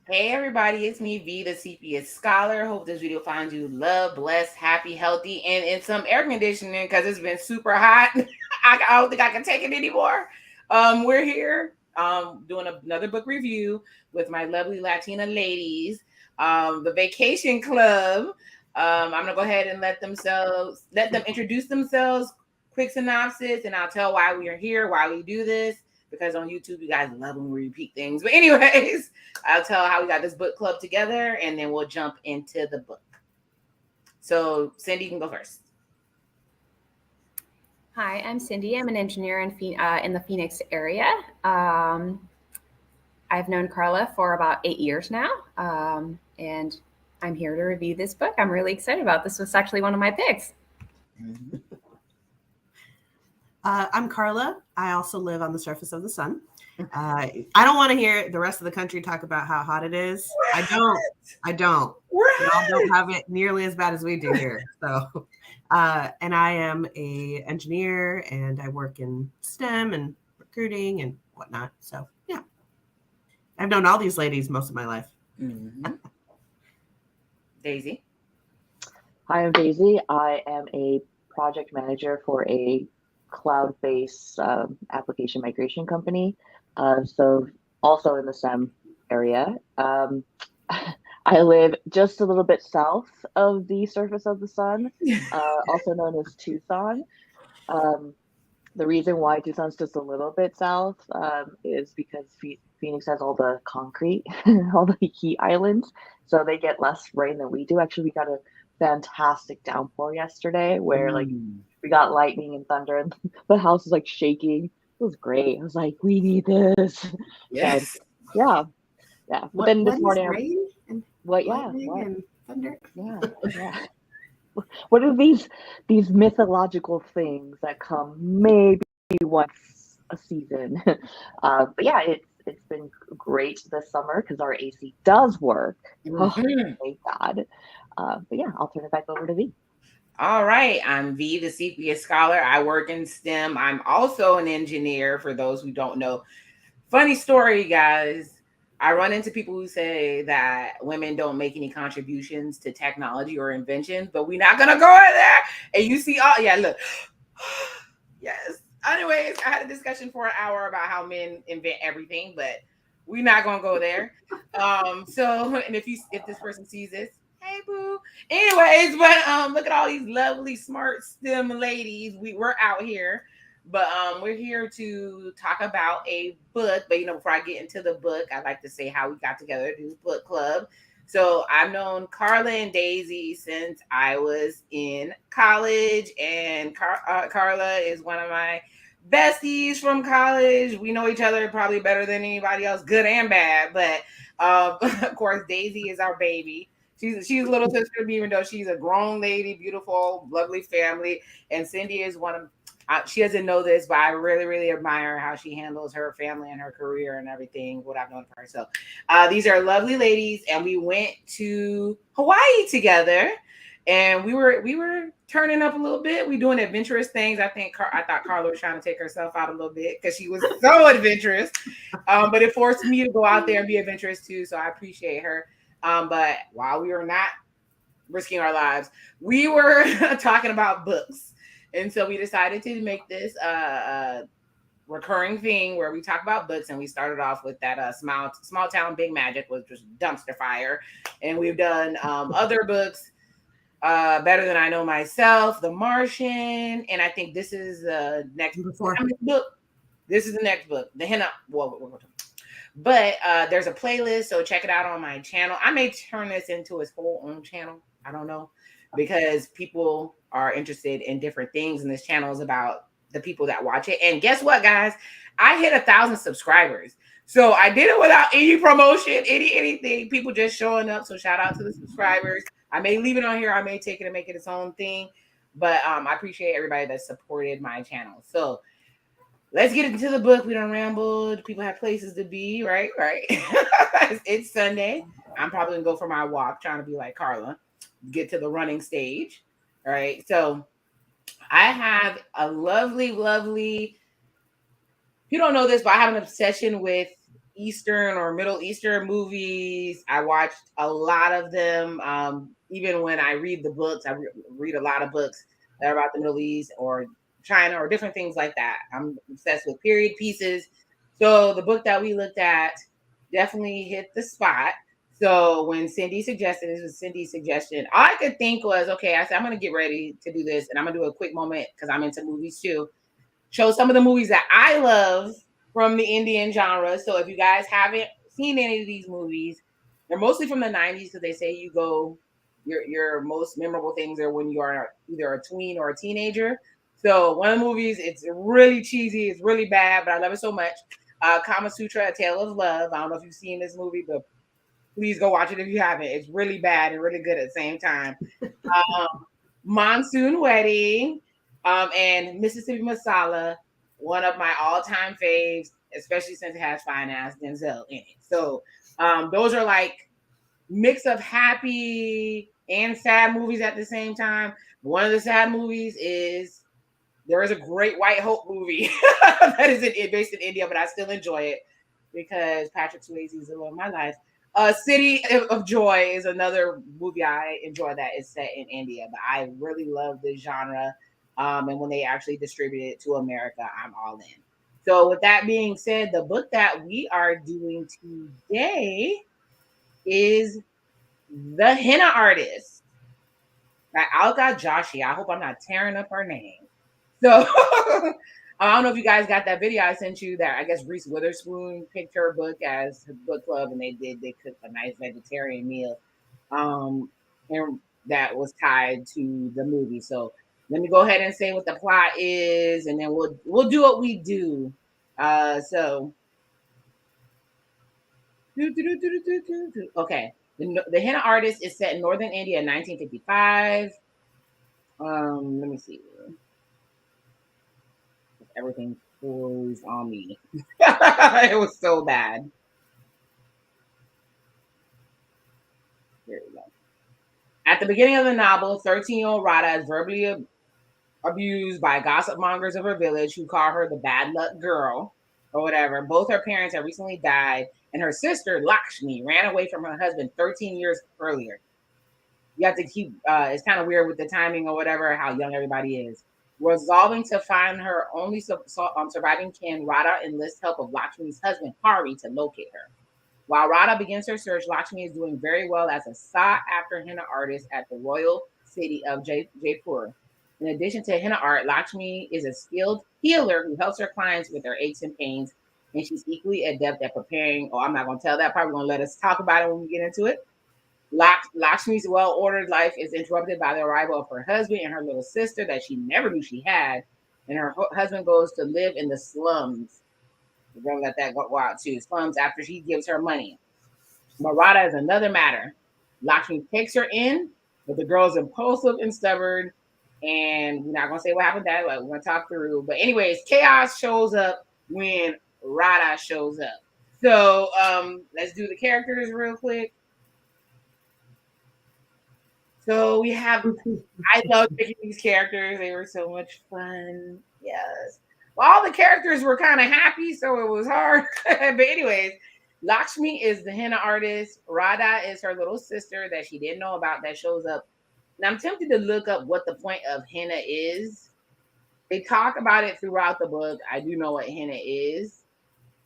Hey everybody, it's me, V, the Sepia Scholar. Hope this video finds you loved, blessed, happy, healthy, and in some air conditioning because it's been super hot. I don't think I can take it anymore. We're here doing another book review with my lovely Latina ladies, the Vacation Club. I'm gonna go ahead and let them introduce themselves, quick synopsis, and I'll tell why we are here, why we do this. Because on YouTube, you guys love when we repeat things. But anyways, I'll tell how we got this book club together, and then we'll jump into the book. So, Cindy, you can go first. Hi, I'm Cindy. I'm an engineer in the Phoenix area. I've known Karla for about 8 years now, and I'm here to review this book. I'm really excited about this. Was actually one of my picks. I'm Karla. I also live on the surface of the sun. I don't want to hear the rest of the country talk about how hot it is. I don't. Y'all don't have it nearly as bad as we do here. So, and I am a engineer, and I work in STEM and recruiting and whatnot. So, yeah, I've known all these ladies most of my life. Mm-hmm. Deysi. Hi, I'm Deysi. I am a project manager for a cloud-based application migration company. So also in the STEM area. I live just a little bit south of the surface of the sun, also known as Tucson. Um, the reason why Tucson's just a little bit south is because Phoenix has all the concrete, all the heat islands, so they get less rain than we do. Actually, we got a fantastic downpour yesterday where like we got lightning and thunder and the house was like shaking. It was great. I was like, we need this. Yes. And yeah. But then this morning, rain and lightning and thunder? Yeah. What are these mythological things that come maybe once a season? But yeah, it's been great this summer because our AC does work. Oh, thank God. But yeah, I'll turn it back over to V. All right. I'm V, the Sepia Scholar. I work in STEM. I'm also an engineer, for those who don't know. Funny story, guys. I run into people who say that women don't make any contributions to technology or inventions, but we're not gonna go in there. And you see, look, yes. Anyways, I had a discussion for an hour about how men invent everything, but we're not gonna go there. So, and if this person sees this, hey boo. Anyways, but look at all these lovely, smart STEM ladies. We're out here. But we're here to talk about a book. But before I get into the book, I'd like to say how we got together to do this book club. So I've known Karla and Deysi since I was in college, and Karla is one of my besties from college. We know each other probably better than anybody else, good and bad. But of course, Deysi is our baby. She's a little sister to me, even though she's a grown lady, beautiful, lovely family. And Cindy is one of she doesn't know this, but I really, really admire how she handles her family and her career and everything, what I've known of her. So these are lovely ladies, and we went to Hawaii together, and we were turning up a little bit. We doing adventurous things. I thought Karla was trying to take herself out a little bit because she was so adventurous, but it forced me to go out there and be adventurous too. So I appreciate her. But while we were not risking our lives, we were talking about books. And so we decided to make this recurring thing where we talk about books, and we started off with that small town big magic, which was dumpster fire, and we've done other books, Better Than I Know Myself, The Martian, and I think this is the next book. This is the next book, the Henna. But there's a playlist, so check it out on my channel. I may turn this into its whole own channel. I don't know, because people are interested in different things, and this channel is about the people that watch it. And guess what, guys? I hit 1,000 subscribers. So I did it without any promotion, anything. People just showing up. So shout out to the subscribers. I may leave it on here. I may take it and make it its own thing. But I appreciate everybody that supported my channel. So let's get into the book. We don't ramble. People have places to be, right? Right. It's Sunday. I'm probably going to go for my walk, trying to be like Karla, get to the running stage. All right. So I have a lovely, you don't know this, but I have an obsession with Eastern or Middle Eastern movies. I watched a lot of them. Even when I read the books, I read a lot of books that are about the Middle East or China or different things like that. I'm obsessed with period pieces. So the book that we looked at definitely hit the spot. So when Cindy suggested, this was Cindy's suggestion, all I could think was, okay, I said, I'm going to get ready to do this and I'm going to do a quick moment because I'm into movies too. Show some of the movies that I love from the Indian genre. So if you guys haven't seen any of these movies, they're mostly from the 90s because they say your most memorable things are when you are either a tween or a teenager. So one of the movies, it's really cheesy, it's really bad, but I love it so much. Kama Sutra, A Tale of Love. I don't know if you've seen this movie, but please go watch it if you haven't. It's really bad and really good at the same time. Monsoon Wedding, and Mississippi Masala, one of my all-time faves, especially since it has fine ass Denzel in it. So those are like mix of happy and sad movies at the same time. One of the sad movies is there is a Great White Hope movie that is based in India, but I still enjoy it because Patrick Swayze is the love of my life. City of Joy is another movie I enjoy that is set in India, but I really love this genre. And when they actually distribute it to America, I'm all in. So with that being said, the book that we are doing today is The Henna Artist by Alka Joshi. I hope I'm not tearing up her name. So I don't know if you guys got that video I sent you that I guess Reese Witherspoon picked her book as her book club and they cooked a nice vegetarian meal. And that was tied to the movie. So let me go ahead and say what the plot is and then we'll do what we do. Okay. The Henna Artist is set in northern India in 1955. Let me see. Everything froze on me. It was so bad. Here we go. At the beginning of the novel, 13-year-old Radha is verbally abused by gossip mongers of her village who call her the bad luck girl or whatever. Both her parents have recently died, and her sister, Lakshmi, ran away from her husband 13 years earlier. You have to keep, it's kind of weird with the timing or whatever, how young everybody is. Resolving to find her only surviving kin, Radha enlists help of Lakshmi's husband, Hari, to locate her. While Radha begins her search, Lakshmi is doing very well as a sought-after henna artist at the royal city of Jaipur. In addition to henna art, Lakshmi is a skilled healer who helps her clients with their aches and pains, and she's equally adept at preparing. Oh, I'm not going to tell that part. We're going to let us talk about it when we get into it. Lakshmi's well-ordered life is interrupted by the arrival of her husband and her little sister that she never knew she had, and her husband goes to live in the slums. We're going to let that go out too. Slums after she gives her money. Radha is another matter. Lakshmi takes her in, but the girl's impulsive and stubborn, and we're not going to say what happened to that. Like, we're going to talk through. But anyways, chaos shows up when Radha shows up. So let's do the characters real quick. So we have, I love picking these characters. They were so much fun. Yes. Well, all the characters were kind of happy, so it was hard. But anyways, Lakshmi is the henna artist. Radha is her little sister that she didn't know about that shows up. And I'm tempted to look up what the point of henna is. They talk about it throughout the book. I do know what henna is.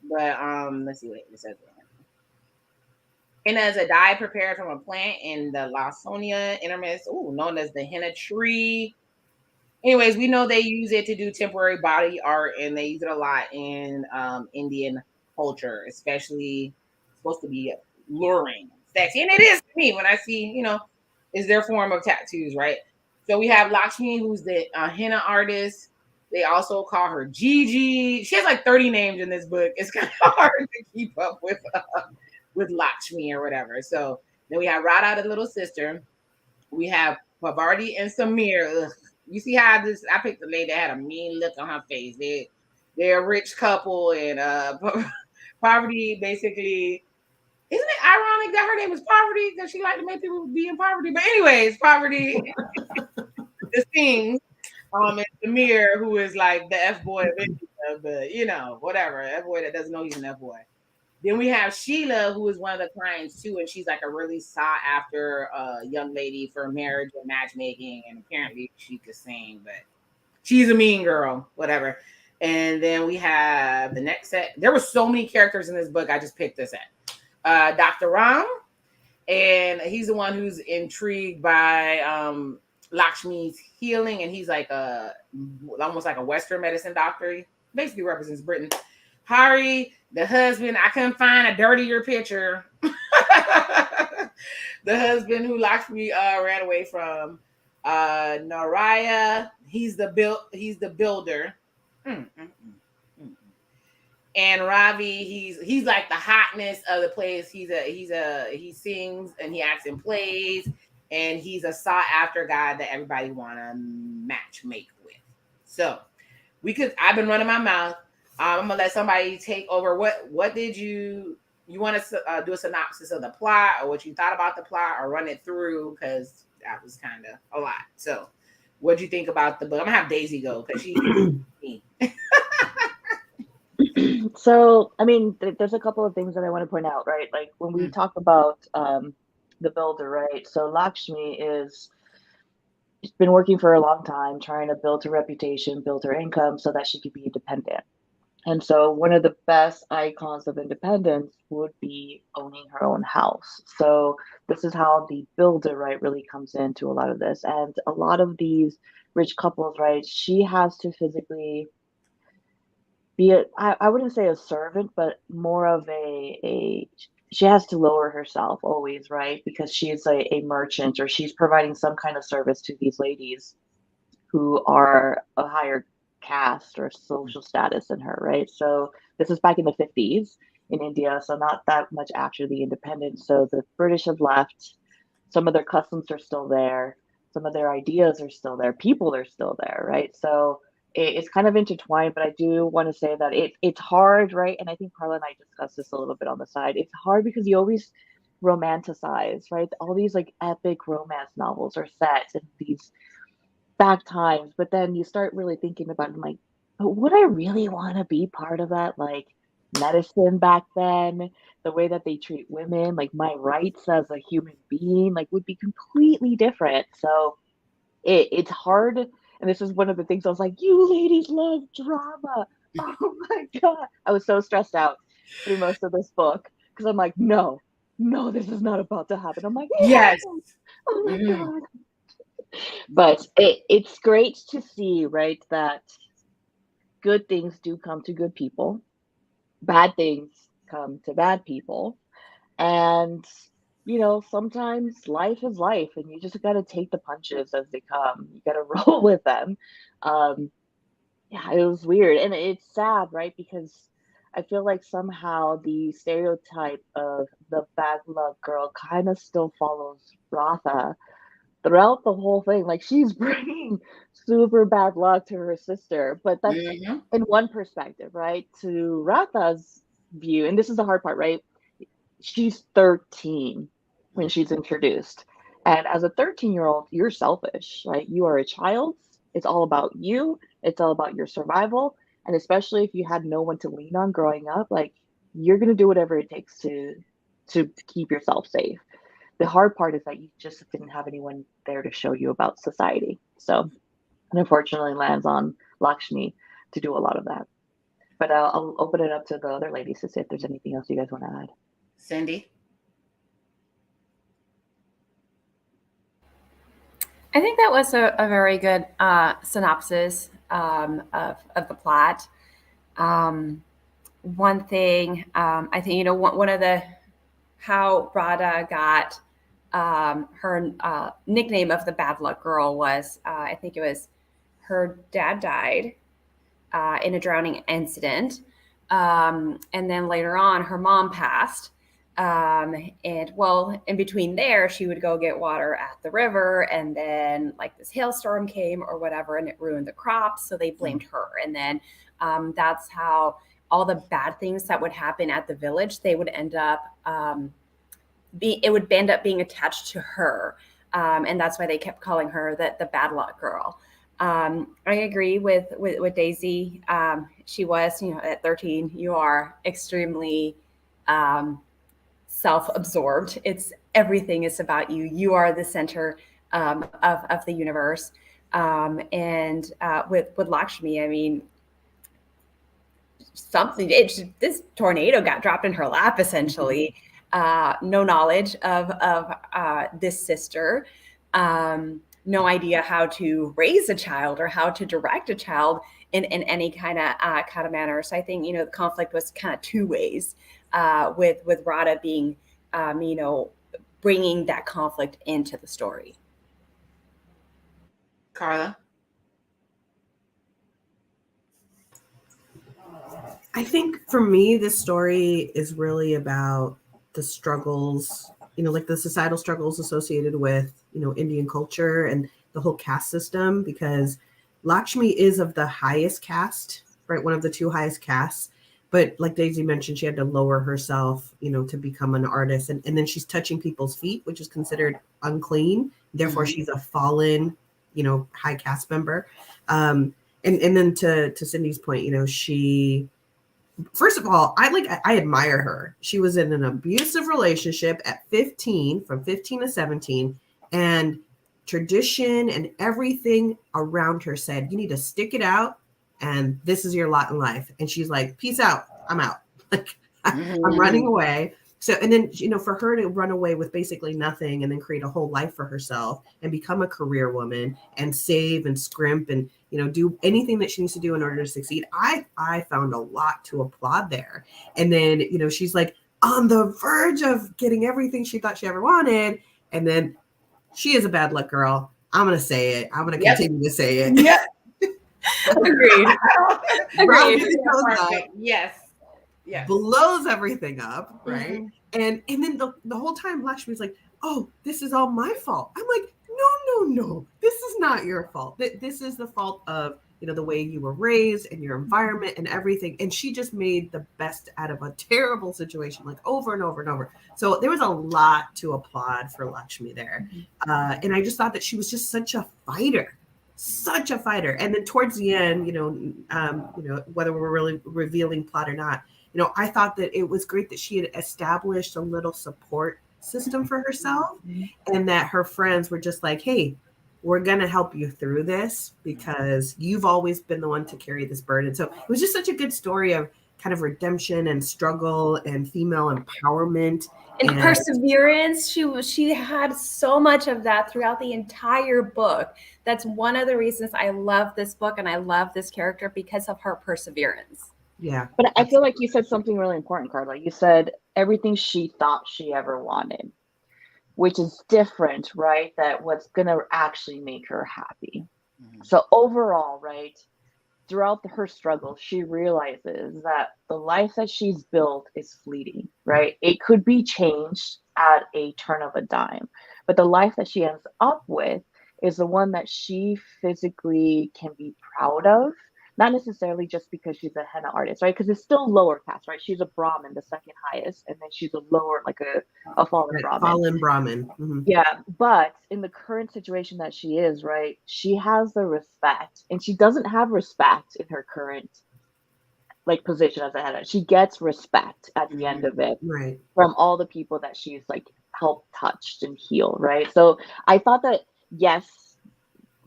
But let's see what it says. Henna is a dye prepared from a plant in the Lawsonia intermis, known as the henna tree. Anyways, we know they use it to do temporary body art, and they use it a lot in Indian culture, especially supposed to be luring, sexy. And it is to me when I see, is their form of tattoos, right? So we have Lakshmi, who's the henna artist. They also call her Gigi. She has like 30 names in this book. It's kind of hard to keep up with Lakshmi or whatever. So then we have Radha, the little sister. We have Pavarti and Samir. Ugh. You see how I picked the lady that had a mean look on her face. They're a rich couple, and Pavarti basically, isn't it ironic that her name is Pavarti because she liked to make people be in poverty? But anyways, Pavarti, the thing, and Samir, who is like the F boy of India, but whatever, F boy that doesn't know he's an F boy. Then we have Sheila, who is one of the clients too, and she's like a really sought after young lady for marriage and matchmaking, and apparently she could sing, but she's a mean girl, whatever. And then we have the next set. There were so many characters in this book. I just picked this set. Dr. Ram, and he's the one who's intrigued by Lakshmi's healing, and he's like almost like a Western medicine doctor. He basically represents Britain. Hari, the husband, I couldn't find a dirtier picture. The husband who Lakshmi ran away from. Naraya, he's the builder. And Ravi, he's like the hotness of the place. He sings and he acts in plays, and he's a sought after guy that everybody wanna match make with. So I've been running my mouth. I'm gonna let somebody take over. What did you want to do a synopsis of the plot, or what you thought about the plot, or run it through, because that was kind of a lot. So what do you think about the book? I'm gonna have Deysi go because she's me. So, I mean, there's a couple of things that I want to point out, right? Like when we talk about the builder, right? So Lakshmi she's been working for a long time, trying to build her reputation, build her income so that she could be independent. And so one of the best icons of independence would be owning her own house. So this is how the builder, right, really comes into a lot of this. And a lot of these rich couples, right, she has to physically be I wouldn't say a servant, but more of she has to lower herself always, right? Because she's a merchant, or she's providing some kind of service to these ladies who are a higher caste or social status than her, right? So this is back in the 50s in India, so not that much after the independence. So the British have left. Some of their customs are still there. Some of their ideas are still there. People are still there, right? So it's kind of intertwined, but I do want to say that it's hard, right? And I think Karla and I discussed this a little bit on the side. It's hard because you always romanticize, right? All these like epic romance novels are set in these back times, but then you start really thinking about it, like, but would I really want to be part of that? Like medicine back then, the way that they treat women, like my rights as a human being, like would be completely different. So it's hard. And this is one of the things I was like, you ladies love drama. Oh my God. I was so stressed out through most of this book because I'm like, no, this is not about to happen. I'm like, Yes. Oh my God. But it's great to see, right, that good things do come to good people, bad things come to bad people, and sometimes life is life, and you just got to take the punches as they come. You got to roll with them. Yeah, it was weird, and it's sad, right, because I feel like somehow the stereotype of the bad luck girl kind of still follows Ratha throughout the whole thing. Like she's bringing super bad luck to her sister, but that's in one perspective, right? To Ratha's view, and this is the hard part, right? She's 13 when she's introduced. And as a 13-year-old, you're selfish, right? You are a child. It's all about you. It's all about your survival. And especially if you had no one to lean on growing up, like you're gonna do whatever it takes to keep yourself safe. The hard part is that you just didn't have anyone there to show you about society. So it unfortunately lands on Lakshmi to do a lot of that. But I'll open it up to the other ladies to see if there's anything else you guys want to add. Cindy? I think that was a very good synopsis of the plot. One thing, I think, one of the, how Radha got her nickname of the bad luck girl was, I think it was her dad died in a drowning incident. And then later on, her mom passed. And well, in between there, she would go get water at the river, and then like this hailstorm came or whatever, and it ruined the crops. So they blamed her. And then that's how all the bad things that would happen at the village, they would end up it would end up being attached to her. And that's why they kept calling her the bad luck girl. I agree with Deysi. She was, at 13, you are extremely self-absorbed. It's everything is about you. You are the center of the universe. And with Lakshmi, I mean, this tornado got dropped in her lap essentially. No knowledge of this sister, no idea how to raise a child or how to direct a child in any kind of manner. So I think the conflict was kind of two ways, with Radha being bringing that conflict into the story. Karla? I think for me, this story is really about the struggles, like the societal struggles associated with, Indian culture and the whole caste system, because Lakshmi is of the highest caste, right? One of the two highest castes. But like Deysi mentioned, she had to lower herself, to become an artist. And then she's touching people's feet, which is considered unclean. Therefore, she's a fallen, high caste member. And then to Cindy's point, she... First of all, I admire her. She was in an abusive relationship at 15, from 15 to 17, and tradition and everything around her said, you need to stick it out, and this is your lot in life. And she's like, peace out. I'm out. Like, I'm running away. So, and then, for her to run away with basically nothing and then create a whole life for herself and become a career woman and save and scrimp and, do anything that she needs to do in order to succeed. I found a lot to applaud there. And then, she's like on the verge of getting everything she thought she ever wanted. And then she is a bad luck girl. I'm going to say it. I'm going to continue to say it. Yeah. Agreed. Yes. Yeah. Blows everything up, right? And then the whole time Lakshmi's like, oh, this is all my fault. I'm like, no, this is not your fault. This is the fault of the way you were raised and your environment and everything. And she just made the best out of a terrible situation, like over and over and over. So there was a lot to applaud for Lakshmi there. And I just thought that she was just such a fighter. And then towards the end, whether we're really revealing plot or not, I thought that it was great that she had established a little support system for herself, and that her friends were just like, hey, we're going to help you through this because you've always been the one to carry this burden. So it was just such a good story of kind of redemption and struggle and female empowerment and perseverance. She had so much of that throughout the entire book. That's one of the reasons I love this book and I love this character, because of her perseverance. Yeah. But I feel like you said something really important, Karla. You said everything she thought she ever wanted, which is different, right? That what's going to actually make her happy. So overall, right, throughout her struggle, she realizes that the life that she's built is fleeting, right? It could be changed at a turn of a dime. But the life that she ends up with is the one that she physically can be proud of. Not necessarily just because she's a henna artist, right? Because it's still lower caste, right? She's a Brahmin, the second highest, and then she's a lower, like a fallen Brahmin. Fallen Brahmin. Mm-hmm. Yeah, but in the current situation that she is, right, she has the respect, and she doesn't have respect in her current position as a henna. She gets respect at the end of it, right, from all the people that she's helped, touched, and healed, right? So I thought that, yes,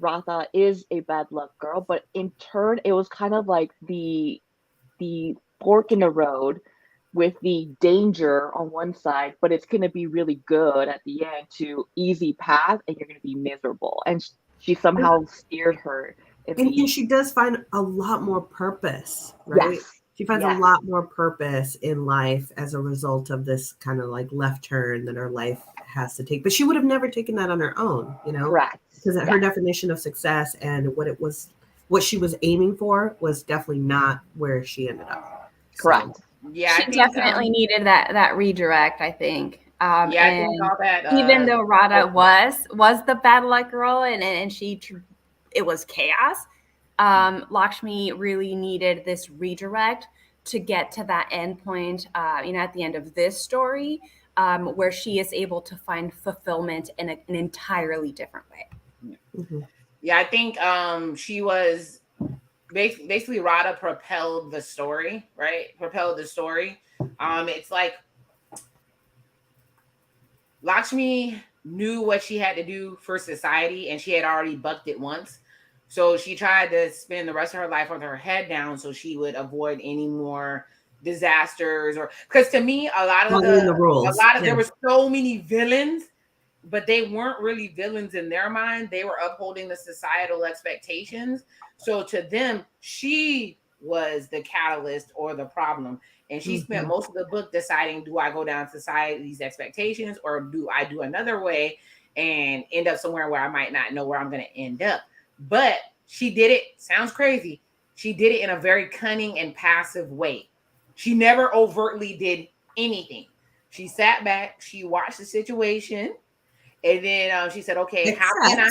Radha is a bad luck girl, but in turn, it was kind of like the fork in the road with the danger on one side, but it's going to be really good at the end, to easy path, and you're going to be miserable. And she somehow steered her. And she does find a lot more purpose, right? Yes. She finds a lot more purpose in life as a result of this kind of left turn that her life has to take. But she would have never taken that on her own, Correct. Because her definition of success and what she was aiming for was definitely not where she ended up. Correct. So, yeah, she definitely needed that redirect, I think. I think all that. Even though Radha was the bad luck girl, and it was chaos. Lakshmi really needed this redirect to get to that end point, at the end of this story, where she is able to find fulfillment in an entirely different way. Mm-hmm. Yeah, I think she was basically Radha propelled the story, right? It's like Lakshmi knew what she had to do for society, and she had already bucked it once. So she tried to spend the rest of her life with her head down so she would avoid any more disasters. Or because to me, there were so many villains, but they weren't really villains in their mind. They were upholding the societal expectations. So to them, she was the catalyst or the problem. And she spent most of the book deciding, do I go down society's expectations or do I do another way and end up somewhere where I might not know where I'm going to end up? But she did it. Sounds crazy. She did it in a very cunning and passive way. She never overtly did anything. She sat back. She watched the situation. And then she said, okay, how can I?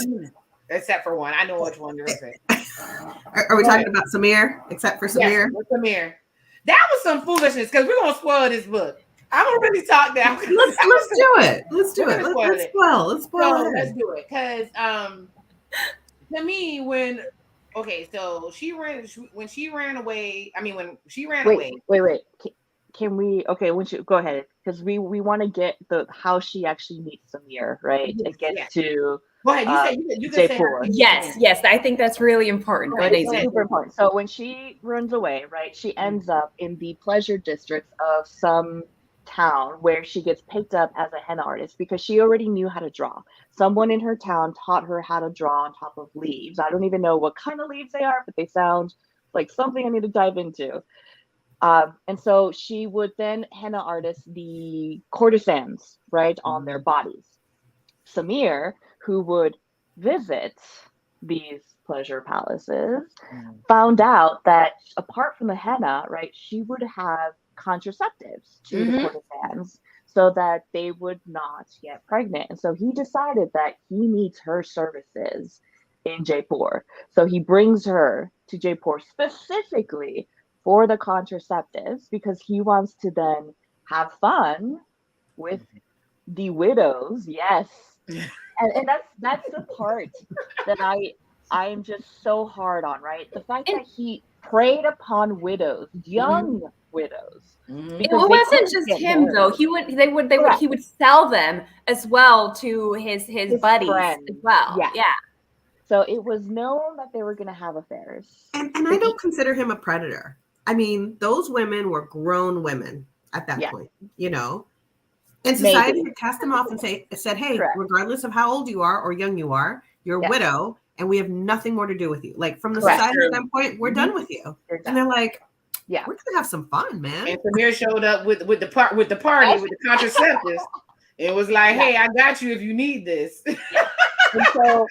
Except for one. I know which one you're going to say. Are we talking about Samir? Except for Samir? Yes, Samir. That was some foolishness because we're going to spoil this book. I'm going to really talk now. Let's do it. Let's do it. Let's spoil it. Let's do it. Because to me, when she ran away. Wait. Can we? Okay, go ahead, because we want to get how she actually meets Samir, right? It gets to. Go ahead. You can say her. Yes. I think that's really important. Right, super important. So when she runs away, right, she ends up in the pleasure district of some town where she gets picked up as a henna artist because she already knew how to draw. Someone in her town taught her how to draw on top of leaves. I don't even know what kind of leaves they are, but they sound like something I need to dive into. And so she would then henna artist the courtesans, right, on their bodies. Samir, who would visit these pleasure palaces, found out that apart from the henna, right, she would have contraceptives to the courtesans so that they would not get pregnant. And so he decided that he needs her services in Jaipur. So he brings her to Jaipur specifically for the contraceptives because he wants to then have fun with the widows. Yes. And that's the part that I am just so hard on, right? The fact that he preyed upon widows, young widows. It wasn't just him though. He would sell them as well to his buddies friends as well. Yeah. So it was known that they were going to have affairs. And I don't consider him a predator. I mean, those women were grown women at that point, you know. And society had cast them off and said, hey, regardless of how old you are or young you are, you're a widow and we have nothing more to do with you. Like from the society standpoint, we're done with you. And they're like, we're gonna have some fun, man. And Samir showed up with the party with the contraceptives. It was like, hey, I got you if you need this. And so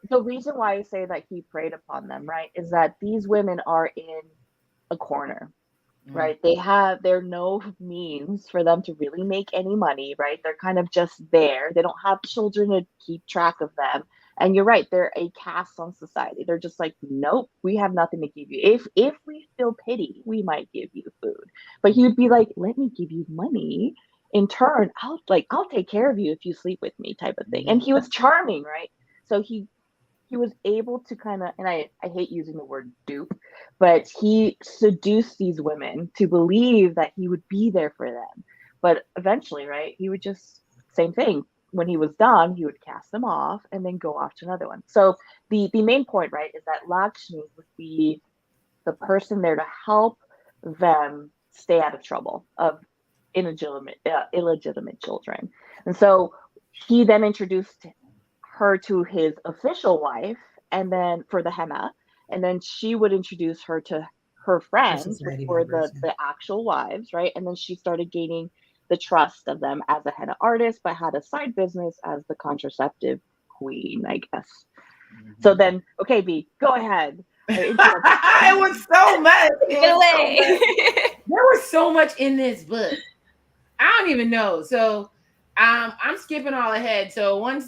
the reason why I say that he preyed upon them, right, is that these women are in a corner. Right. There are no means for them to really make any money. Right. They're kind of just there. They don't have children to keep track of them. And you're right. They're a cast on society. They're just like, nope, we have nothing to give you. If we feel pity, we might give you food. But he would be like, let me give you money. In turn, I'll take care of you if you sleep with me type of thing. And he was charming. Right. So he was able to kind of, and I hate using the word dupe, but he seduced these women to believe that he would be there for them. But eventually, right, he would just, same thing. When he was done, he would cast them off and then go off to another one. So the main point, right, is that Lakshmi would be the person there to help them stay out of trouble of illegitimate children. And so he then introduced her to his official wife, and then for the henna, and then she would introduce her to her friends, which were the actual wives, right? And then she started gaining the trust of them as a henna artist, but had a side business as the contraceptive queen, I guess. So then, okay, B, go ahead. It was so much. There was so much in this book. I don't even know. So I'm skipping all ahead. So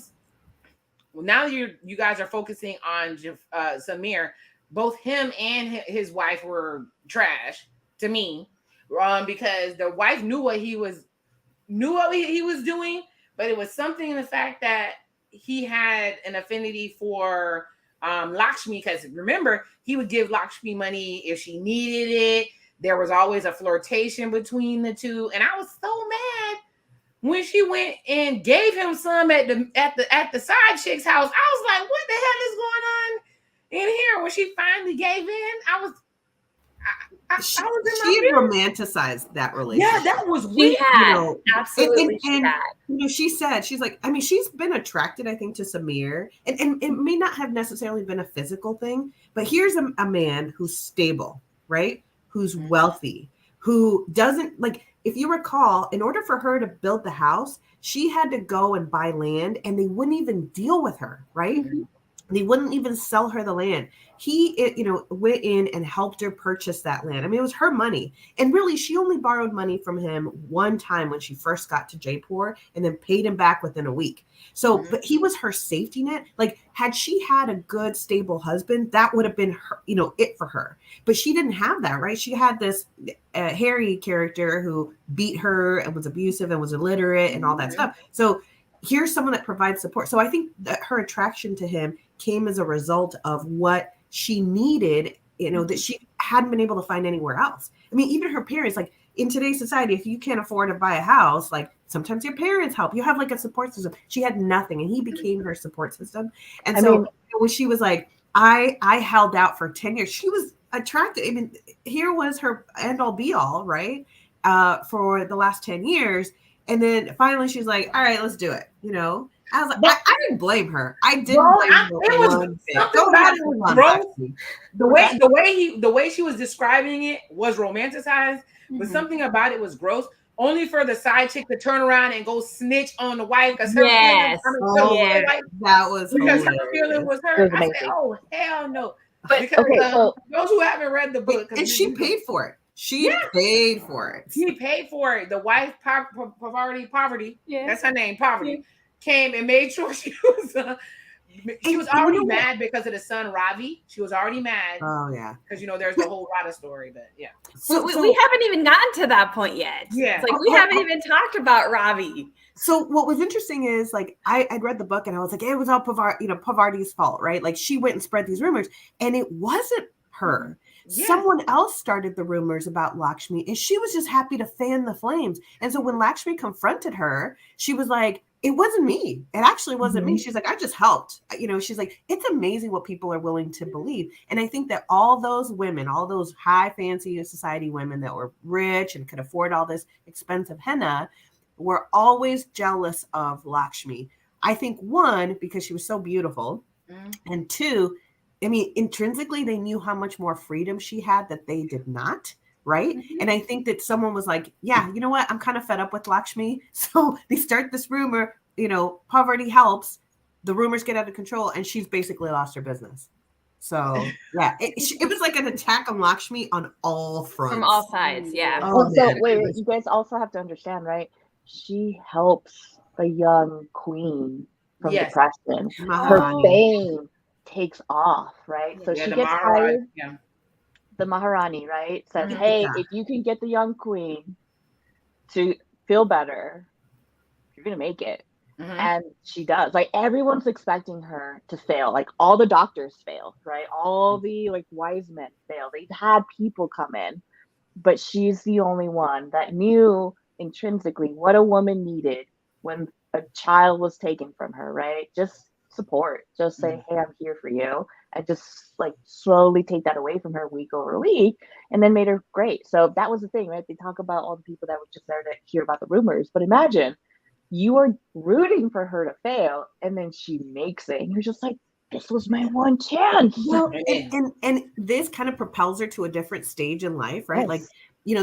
now you guys are focusing on Samir. Both him and his wife were trash to me, because the wife knew what he was doing, but it was something in the fact that he had an affinity for Lakshmi, because remember, he would give Lakshmi money if she needed it. There was always a flirtation between the two, and I was so mad when she went and gave him some at the side chick's house, I was like, what the hell is going on in here? When she finally gave in, I was She was in had my feelings. romanticized that relationship. Yeah, that was She weird. had. Absolutely, she and had. she said, she's like, I mean, she's been attracted, I think, to Samir, and it may not have necessarily been a physical thing, but here's a man who's stable, right? Who's wealthy, who doesn't, like, if you recall, in order for her to build the house, she had to go and buy land, and they wouldn't even deal with her, right? Mm-hmm. They wouldn't even sell her the land. He, went in and helped her purchase that land. I mean, it was her money. And really, she only borrowed money from him one time when she first got to Jaipur and then paid him back within a week. So, but he was her safety net. Like, had she had a good, stable husband, that would have been her, it for her. But she didn't have that, right? She had this Harry character who beat her and was abusive and was illiterate and all that stuff. So here's someone that provides support. So I think that her attraction to him came as a result of what she needed, that she hadn't been able to find anywhere else. I mean, even her parents, like in today's society, if you can't afford to buy a house, like sometimes your parents help. You have like a support system. She had nothing, and he became her support system. And when she was like, I held out for 10 years, she was attracted. I mean, here was her end all be all, right? For the last 10 years. And then finally she's like, all right, let's do it. I was like, I didn't blame her. I didn't blame her. It was something about it was gross. The way she was describing it was romanticized, but something about it was gross. Only for the side chick to turn around and go snitch on the wife because her feelings. That was because her feeling was hurt. I said, "Oh hell no!" But because those who haven't read the book, and she paid for it. She paid for it. She paid for it. The wife, poverty. Yeah. That's her name, poverty. Came and made sure she was already mad because of the son Ravi. She was already mad. Oh yeah, because there's the whole Radha story, but yeah. So we haven't even gotten to that point yet. Yeah, it's like we haven't even talked about Ravi. So what was interesting is like I'd read the book and I was like, it was all Pavardi's fault, right? Like she went and spread these rumors, and it wasn't her. Yeah. Someone else started the rumors about Lakshmi, and she was just happy to fan the flames. And so when Lakshmi confronted her, she was like, it wasn't me. It actually wasn't me. She's like, I just helped. She's like, it's amazing what people are willing to believe. And I think that all those women, all those high fancy society women that were rich and could afford all this expensive henna were always jealous of Lakshmi. I think one, because she was so beautiful, and two, I mean, intrinsically, they knew how much more freedom she had that they did not, right? And I think that someone was like, yeah, you know what? I'm kind of fed up with Lakshmi. So they start this rumor, poverty helps. The rumors get out of control, and she's basically lost her business. So, yeah, it was like an attack on Lakshmi on all fronts. From all sides, yeah. So, wait, you guys also have to understand, right? She helps the young queen from depression. Her fame takes off, right? So she gets hired. Yeah. The Maharani, right? Says, hey, if you can get the young queen to feel better, you're gonna make it. And she does. Like everyone's expecting her to fail. Like all the doctors failed, right? All the like wise men failed. They've had people come in, but she's the only one that knew intrinsically what a woman needed when a child was taken from her, right? Just support, just say, hey, I'm here for you, and just like slowly take that away from her week over week, and then made her great. So that was the thing, right? They talk about all the people that were just there to hear about the rumors, but imagine you are rooting for her to fail, and then she makes it, and you're just like, this was my one chance. Well, and this kind of propels her to a different stage in life, right? Yes. Like,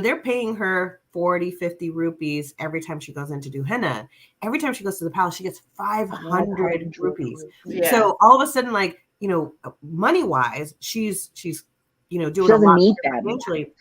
they're paying her 40, 50 rupees every time she goes in to do henna. Every time she goes to the palace, she gets 500 rupees. Yeah. So all of a sudden, like, money wise, she's doing a lot financially.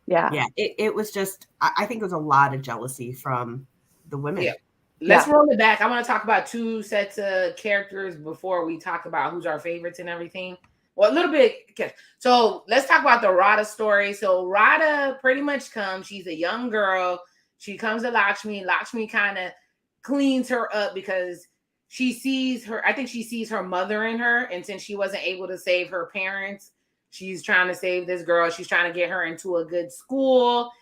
Yeah. Yeah. It was just, I think it was a lot of jealousy from the women. Yeah. Let's roll it back. I want to talk about two sets of characters before we talk about who's our favorites and everything. Well, a little bit. So let's talk about the Radha story. So Radha pretty much comes. She's a young girl. She comes to Lakshmi. Lakshmi kind of cleans her up because she sees her. I think she sees her mother in her. And since she wasn't able to save her parents, she's trying to save this girl. She's trying to get her into a good school,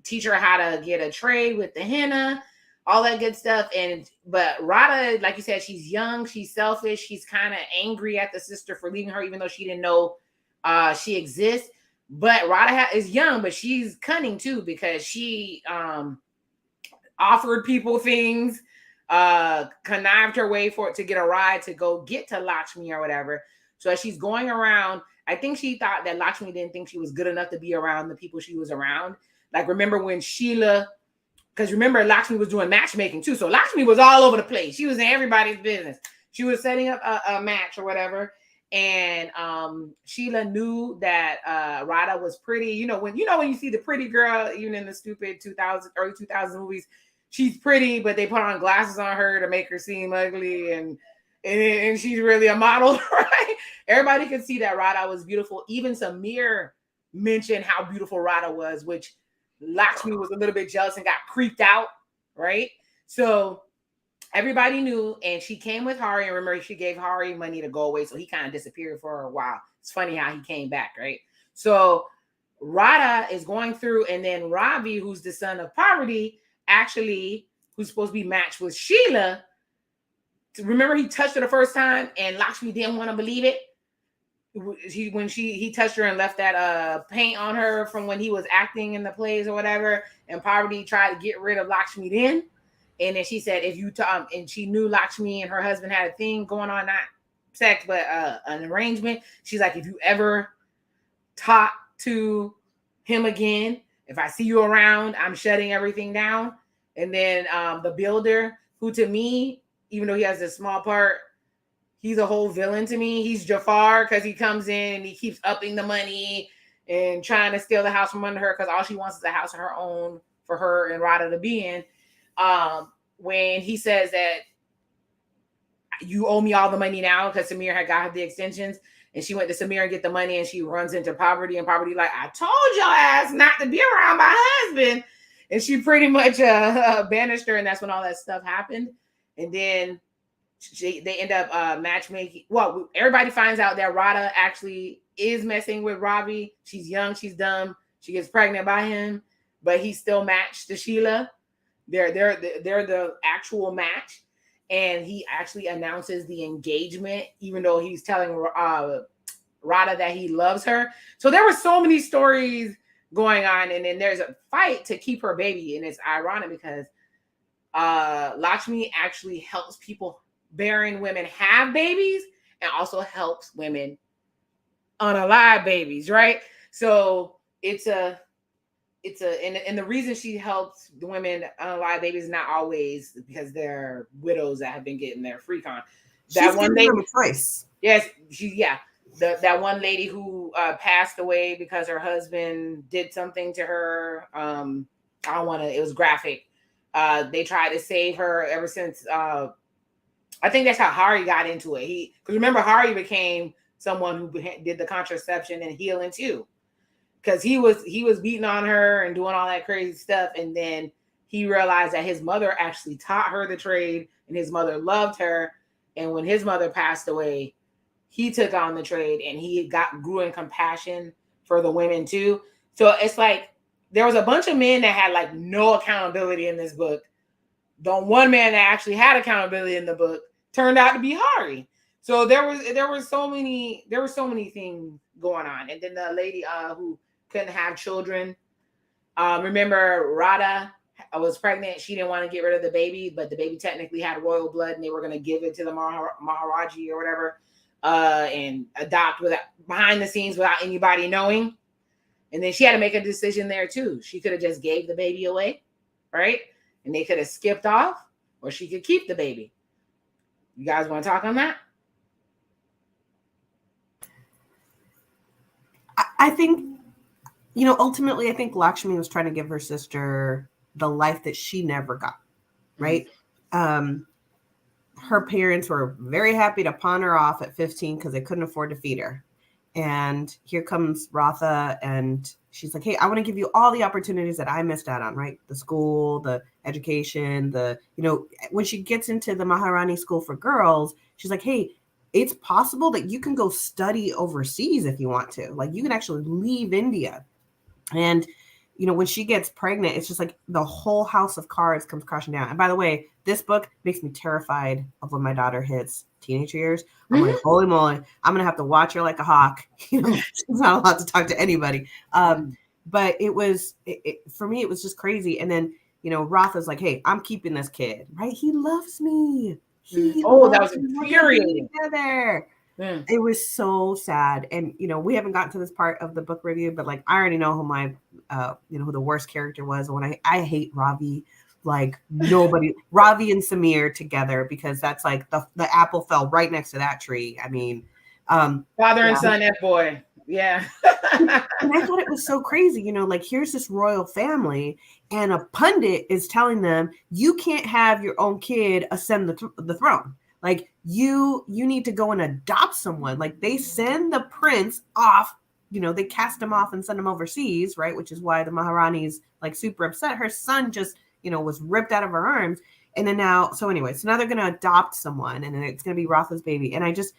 teach her how to get a trade with the henna. all that good stuff. But Radha, like you said, she's young, she's selfish, she's kind of angry at the sister for leaving her, even though she didn't know she exists. But Radha is young, but she's cunning too, because she offered people things, connived her way for it to get a ride to go get to Lakshmi or whatever. So as she's going around, I think she thought that Lakshmi didn't think she was good enough to be around the people she was around. Like, remember when Sheila, because remember Lakshmi was doing matchmaking too. So Lakshmi was all over the place. She was in everybody's business. She was setting up a match or whatever. And Sheila knew that Radha was pretty. You know when you see the pretty girl, even in the stupid early 2000 movies, she's pretty, but they put on glasses on her to make her seem ugly, and she's really a model, right? Everybody could see that Radha was beautiful. Even Samir mentioned how beautiful Radha was, which Lakshmi was a little bit jealous and got creeped out, right? So everybody knew, and she came with Hari, and remember, she gave Hari money to go away, so he kind of disappeared for a while. It's funny how he came back, right? So Radha is going through, and then Ravi, who's the son of Parvati, actually, who's supposed to be matched with Sheila, remember he touched her the first time, and Lakshmi didn't want to believe it. He touched her and left that paint on her from when he was acting in the plays or whatever, and Parvati tried to get rid of Lakshmi then. And then she said, if you and she knew Lakshmi and her husband had a thing going on, not sex, but an arrangement. She's like, if you ever talk to him again, if I see you around, I'm shutting everything down. And then the builder, who to me, even though he has a small part, he's a whole villain to me. He's Jafar, because he comes in and he keeps upping the money and trying to steal the house from under her, because all she wants is a house of her own for her and Radha to be in. When he says that you owe me all the money now, because Samir had got her the extensions, and she went to Samir and get the money, and she runs into Parvati, and Parvati like, I told your ass not to be around my husband. And she pretty much banished her, and that's when all that stuff happened. And then they end up matchmaking. Well, everybody finds out that Radha actually is messing with Ravi. She's young, she's dumb, she gets pregnant by him, but he's still matched to Sheila. They're the actual match, and he actually announces the engagement, even though he's telling Radha that he loves her. So there were so many stories going on, and then there's a fight to keep her baby, and it's ironic because Lakshmi actually helps people, bearing women, have babies, and also helps women unalive babies, right? So and the reason she helps the women unalive babies is not always because they're widows that have been getting their free con. That one lady, choice. Yes, that one lady who passed away because her husband did something to her. It was graphic. They tried to save her ever since. I think that's how Hari got into it. Because remember, Hari became someone who did the contraception and healing too, because he was beating on her and doing all that crazy stuff, and then he realized that his mother actually taught her the trade, and his mother loved her. And when his mother passed away, he took on the trade, and he grew in compassion for the women too. So it's like there was a bunch of men that had like no accountability in this book. The one man that actually had accountability in the book turned out to be Hari. So there were so many things going on. And then the lady who couldn't have children. Remember, Radha was pregnant. She didn't want to get rid of the baby, but the baby technically had royal blood, and they were going to give it to the Maharaji or whatever, and adopt behind the scenes without anybody knowing. And then she had to make a decision there too. She could have just gave the baby away, right? And they could have skipped off, or she could keep the baby. You guys want to talk on that? I think, ultimately, I think Lakshmi was trying to give her sister the life that she never got, right? Mm-hmm. Her parents were very happy to pawn her off at 15 because they couldn't afford to feed her. And here comes Radha, and she's like, hey, I want to give you all the opportunities that I missed out on, right? The school, the education, when she gets into the Maharani School for Girls, she's like, hey, it's possible that you can go study overseas if you want to. Like, you can actually leave India. And, when she gets pregnant, it's just like the whole house of cards comes crashing down. And by the way, this book makes me terrified of when my daughter hits teenage years. I'm like, holy moly, I'm gonna have to watch her like a hawk. She's not allowed to talk to anybody. But it was for me, it was just crazy. And then Rotha's like, hey, I'm keeping this kid, right? He loves me. That was infuriating. Together. It was so sad. And we haven't gotten to this part of the book review, but like I already know who my who the worst character was. When I hate Ravi like nobody. Ravi and Samir together, because that's like the apple fell right next to that tree. I mean, father and son, that boy. Yeah. And I thought it was so crazy, like here's this royal family and a pundit is telling them you can't have your own kid ascend the throne. Like you need to go and adopt someone. Like they send the prince off, they cast him off and send him overseas, right? Which is why the Maharani's like super upset. Her son just, was ripped out of her arms. And then now they're going to adopt someone and then it's going to be Rotha's baby. And I just,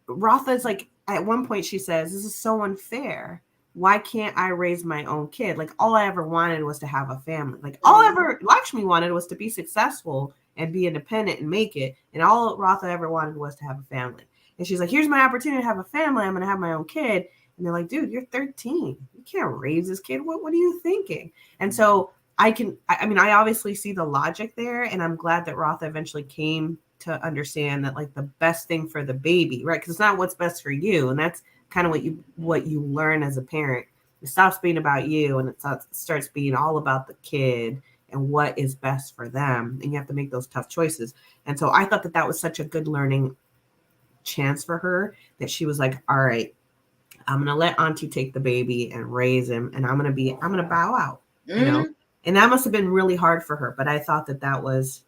Rotha's like, at one point she says, this is so unfair. Why can't I raise my own kid? Like all I ever wanted was to have a family. Like all Lakshmi wanted was to be successful and be independent and make it. And all Rotha ever wanted was to have a family. And she's like, here's my opportunity to have a family. I'm going to have my own kid. And they're like, dude, you're 13. You can't raise this kid. What are you thinking? And so I obviously see the logic there. And I'm glad that Rotha eventually came to understand that like the best thing for the baby, right? Because it's not what's best for you. And that's kind of what you learn as a parent. It stops being about you and it starts being all about the kid and what is best for them. And you have to make those tough choices. And so I thought that was such a good learning chance for her that she was like, all right, I'm going to let Auntie take the baby and raise him. And I'm going to bow out, and that must've been really hard for her. But I thought that was,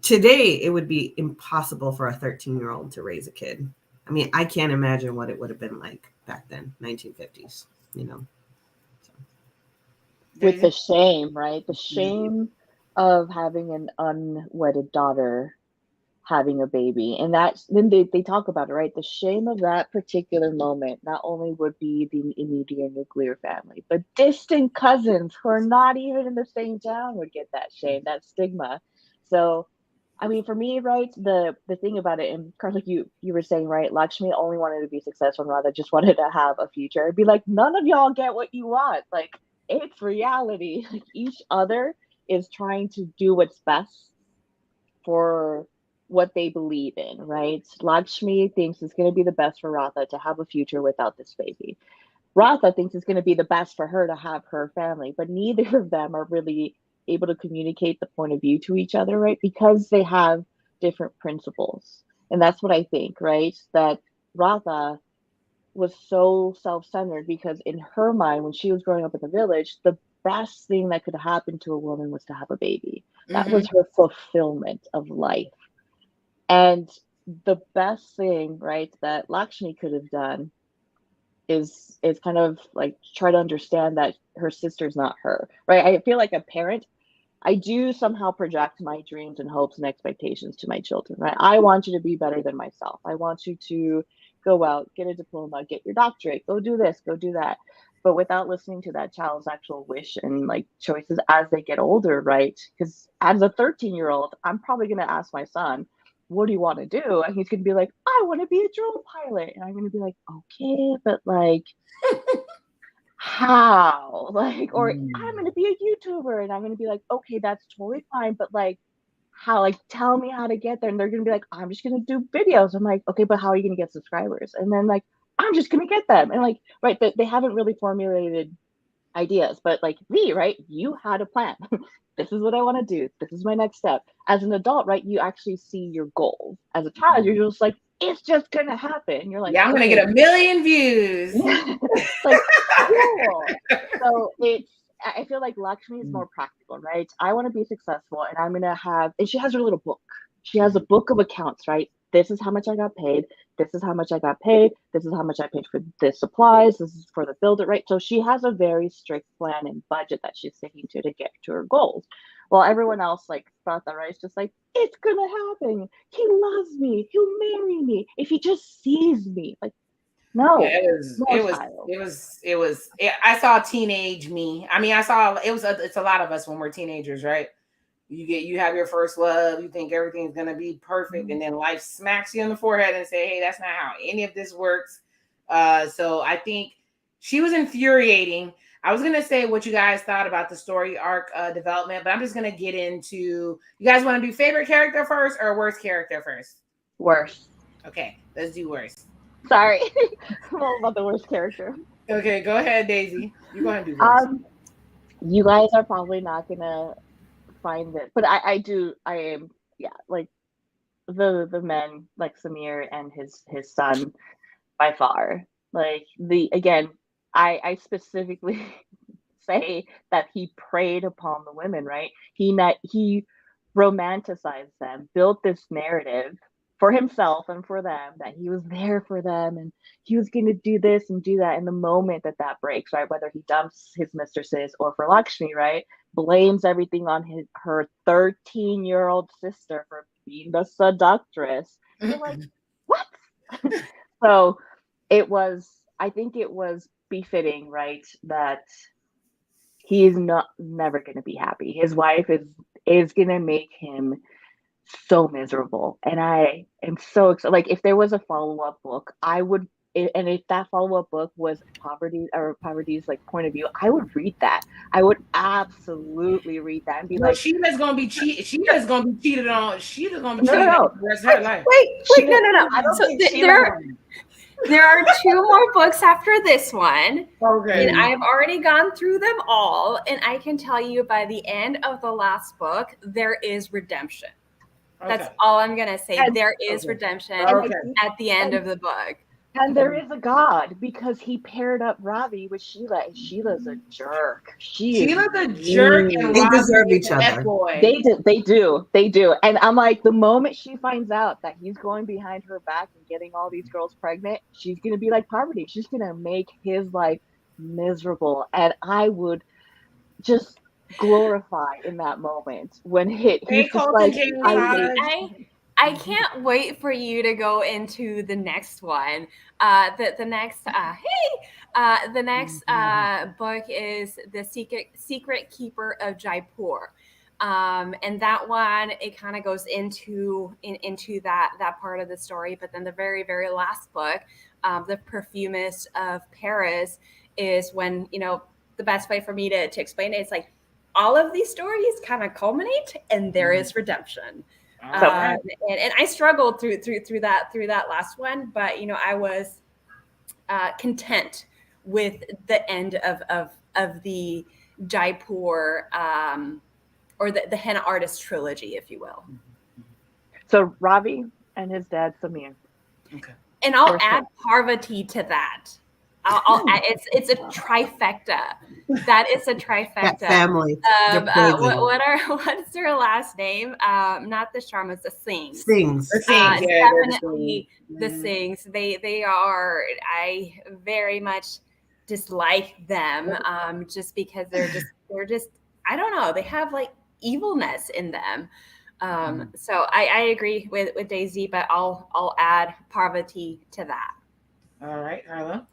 today it would be impossible for a 13-year-old to raise a kid. I can't imagine what it would have been like back then, 1950s, So. With the shame, right? The shame of having an unwedded daughter having a baby. And then they talk about it, right? The shame of that particular moment not only would be the immediate nuclear family, but distant cousins who are not even in the same town would get that shame, that stigma. So for me, right, the thing about it, and Karla, you were saying, right, Lakshmi only wanted to be successful and rather just wanted to have a future. It'd be like, none of y'all get what you want. Like, it's reality. Like, each other is trying to do what's best for what they believe in, right? Lakshmi thinks it's going to be the best for Rotha to have a future without this baby. Rotha thinks it's going to be the best for her to have her family, but neither of them are really able to communicate the point of view to each other, right? Because they have different principles. And that's what I think, right? That Rotha was so self-centered because in her mind, when she was growing up in the village, the best thing that could happen to a woman was to have a baby. That was her fulfillment of life. And the best thing, right, that Lakshmi could have done is kind of like try to understand that her sister's not her, right? I feel like a parent, I do somehow project my dreams and hopes and expectations to my children, right? I want you to be better than myself. I want you to go out, get a diploma, get your doctorate, go do this, go do that. But without listening to that child's actual wish and like choices as they get older, right? Because as a 13-year-old, I'm probably going to ask my son, what do you want to do? And he's going to be like, I want to be a drone pilot. And I'm going to be like, okay, but like, how? Like, or I'm going to be a YouTuber. And I'm going to be like, okay, that's totally fine. But like, how? Like, tell me how to get there. And they're going to be like, I'm just going to do videos. I'm like, okay, but how are you going to get subscribers? And then like, I'm just going to get them. And like, right, they haven't really formulated ideas, but like me, right, you had a plan. This is what I want to do. This is my next step. As an adult, right, you actually see your goals. As a child, you're just like, it's just gonna happen. You're like, yeah, I'm gonna get 1 million views. Like, cool. So I feel like Lakshmi is more practical, right? I want to be successful and I'm gonna have, and she has her little book. She has a book of accounts, right? This is how much I got paid. This is how much I got paid. This is how much I paid for this supplies. This is for the builder, right? So she has a very strict plan and budget that she's sticking to get to her goals. While everyone else like thought that, right? It's just like, it's gonna happen. He loves me. He'll marry me if he just sees me. Like, No, Yeah, I saw teenage me. I mean, it's a lot of us when we're teenagers, right? You have your first love, you think everything's gonna be perfect, and then life smacks you in the forehead and say, hey, that's not how any of this works. So I think she was infuriating. I was gonna say what you guys thought about the story arc development, but I'm just gonna get into, you guys want to do favorite character first or worst character first? Worst. Okay, let's do worst. Sorry. I'm all about the worst character. Okay, go ahead, Deysi. You go ahead and do worst. You guys are probably not gonna find it, but I am, yeah, like the men, like Samir and his son, by far. Like I specifically say that he preyed upon the women, right? He romanticized them, built this narrative for himself and for them, that he was there for them and he was going to do this and do that. In the moment that breaks, right, whether he dumps his mistresses or for Lakshmi, right, blames everything on her 13-year-old sister for being the seductress. You're like, what? So I think it was befitting, right, that he is never going to be happy. His wife is going to make him so miserable. And I am so excited. Like, if there was a follow-up book, and if that follow-up book was Poverty's like point of view, I would read that. I would absolutely read that and be like, Sheila's gonna be cheated. Sheila's gonna be cheated on. Sheila's gonna be no, cheated no, no. on the rest of her life. Wait, no. I don't So think Sheila. there are 2 more books after this one. Okay. And I've already gone through them all. And I can tell you by the end of the last book, there is redemption. That's all I'm going to say. And, there is redemption at the end of the book. And there is a God, because he paired up Ravi with Sheila, and Sheila's a jerk. Sheila's a jerk, and they deserve each other. They do. And I'm like, the moment she finds out that he's going behind her back and getting all these girls pregnant, she's gonna be like Parvati. She's gonna make his life miserable, and I would just glorify in that moment when he's just like, I can't wait for you to go into the next one. The next book is The Secret Keeper of Jaipur. And that one, it kind of goes into that part of the story. But then the very, very last book, The Perfumist of Paris, is when, the best way for me to explain it, it's like all of these stories kind of culminate and there is redemption. And I struggled through that last one, but I was content with the end of the Jaipur or the Henna artist trilogy, if you will. So Ravi and his dad Samir. Okay. And I'll add Parvati to that. I'll add, it's a trifecta. That is a trifecta. That family. What's their last name? Not the Sharmas, the Singhs. Definitely the Singhs. They are. I very much dislike them. Just because they're just. I don't know. They have like evilness in them. So I agree with Deysi, but I'll add Parvati to that. All right, Karla.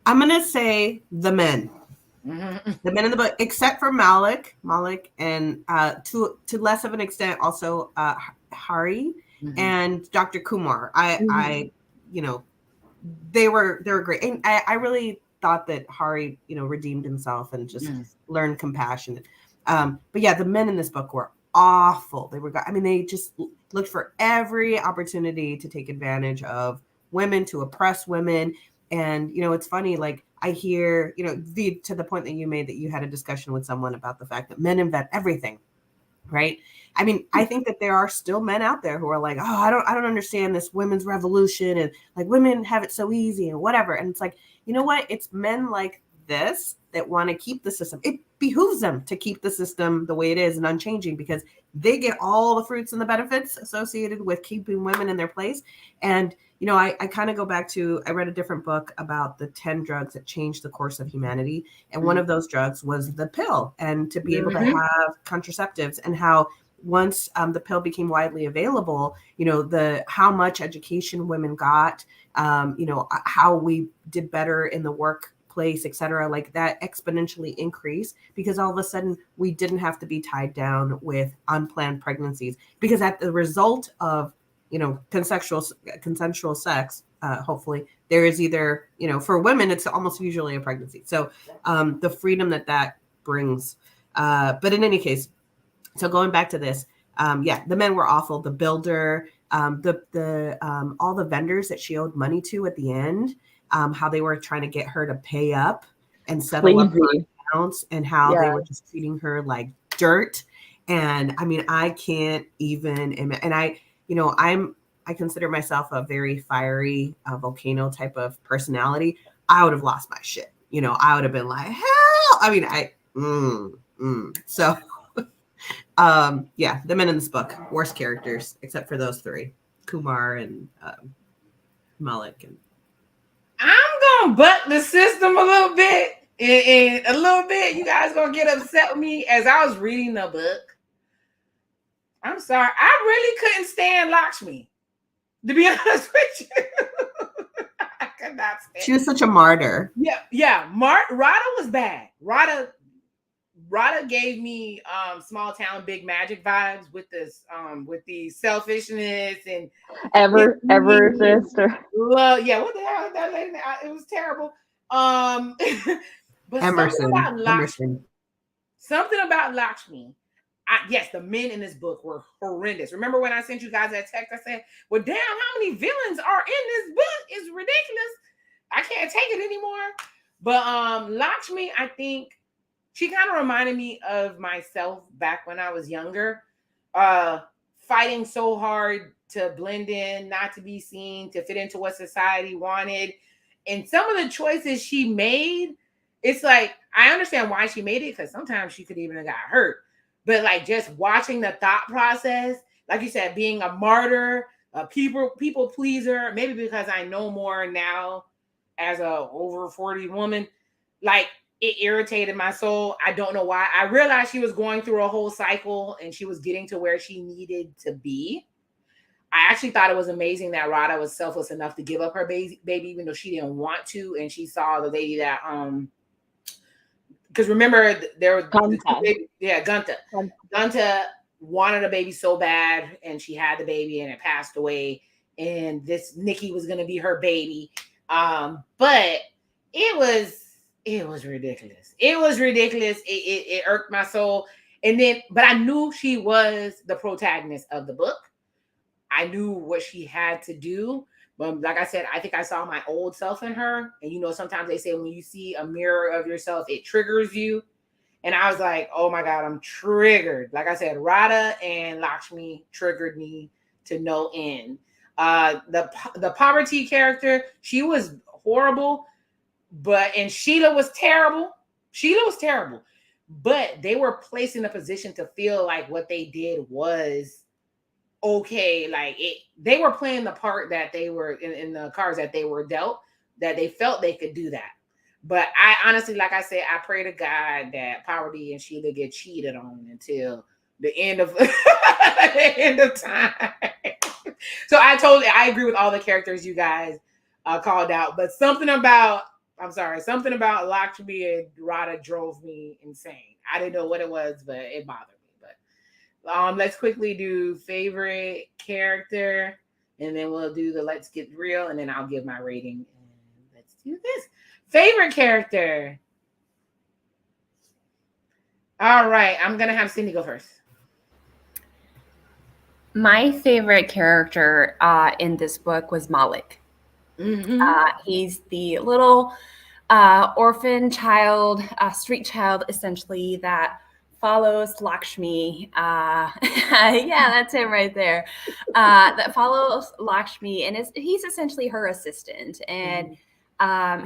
I'm gonna say the men. Mm-hmm. The men in the book, except for Malik, and to less of an extent also Hari and Dr. Kumar. I they were great, and I really thought that Hari redeemed himself and just learned compassion. But yeah, the men in this book were awful. They just looked for every opportunity to take advantage of women, to oppress women. And, it's funny, like I hear, to the point that you made, that you had a discussion with someone about the fact that men invent everything, right? I mean, I think that there are still men out there who are like, oh, I don't understand this women's revolution, and like women have it so easy and whatever. And it's like, you know what? It's men like this that want to keep the system. It behooves them to keep the system the way it is and unchanging, because they get all the fruits and the benefits associated with keeping women in their place. And I kind of go back to, I read a different book about the 10 drugs that changed the course of humanity. And one of those drugs was the pill, and to be able to have contraceptives, and how once the pill became widely available, the how much education women got, how we did better in the workplace, et cetera, like that exponentially increased because all of a sudden we didn't have to be tied down with unplanned pregnancies, because at the result of consensual sex, hopefully there is either, for women, it's almost usually a pregnancy. So the freedom that brings. But in any case, so going back to this, the men were awful. The builder, the all the vendors that she owed money to at the end, how they were trying to get her to pay up and settle up her accounts, and how they were just treating her like dirt. And I mean, I can't even imagine. And I consider myself a very fiery volcano type of personality. I would have lost my shit. I would have been like, hell. I mean, so. The men in this book, worst characters, except for those three, Kumar and Malik. And I'm gonna butt the system a little bit. And a little bit, you guys gonna get upset with me. As I was reading the book, I'm sorry, I really couldn't stand Lakshmi, to be honest with you. I could not stand. She was such a martyr. Yeah. Radha was bad. Radha gave me small town big magic vibes with this with the selfishness and ever sister. Well, yeah, what the hell is that lady? It was terrible. But something about Lakshmi. Yes, the men in this book were horrendous. Remember when I sent you guys that text? I said, well, damn, how many villains are in this book? It's ridiculous. I can't take it anymore. But Lakshmi, I think she kind of reminded me of myself back when I was younger, fighting so hard to blend in, not to be seen, to fit into what society wanted. And some of the choices she made, it's like, I understand why she made it, because sometimes she could even have got hurt. But like just watching the thought process, like you said, being a martyr, a people pleaser, maybe because I know more now as a over 40 woman, like it irritated my soul. I don't know why. I realized she was going through a whole cycle and she was getting to where she needed to be. I actually thought it was amazing that Radha was selfless enough to give up her baby, even though she didn't want to. And she saw the lady that, because remember there was Gunta. Gunta wanted a baby so bad, and she had the baby, and it passed away. And this Nikki was going to be her baby, but it was ridiculous. It was ridiculous. It irked my soul. And then, but I knew she was the protagonist of the book. I knew what she had to do. But like I said, I think I saw my old self in her. And sometimes they say when you see a mirror of yourself, it triggers you. And I was like, oh my God, I'm triggered. Like I said, Radha and Lakshmi triggered me to no end. The poverty character, she was horrible. And Sheila was terrible. But they were placed in a position to feel like what they did was okay. Like they were playing the part that they were in the cards that they were dealt, that they felt they could do that. But I honestly, like I said, I pray to God that Poverty and Sheila get cheated on until the end of the end of time. So I agree with all the characters you guys called out, but something about Lakshmi and Radha drove me insane. I didn't know what it was, but it bothered me. But let's quickly do favorite character, and then we'll do the let's get real, and then I'll give my rating. And let's do this. Favorite character. All right, I'm gonna have Cindy go first. My favorite character in this book was Malik. Mm-hmm. He's the little orphan child, street child, essentially, that follows Lakshmi. Yeah, that's him right there. That follows Lakshmi, and he's essentially her assistant. And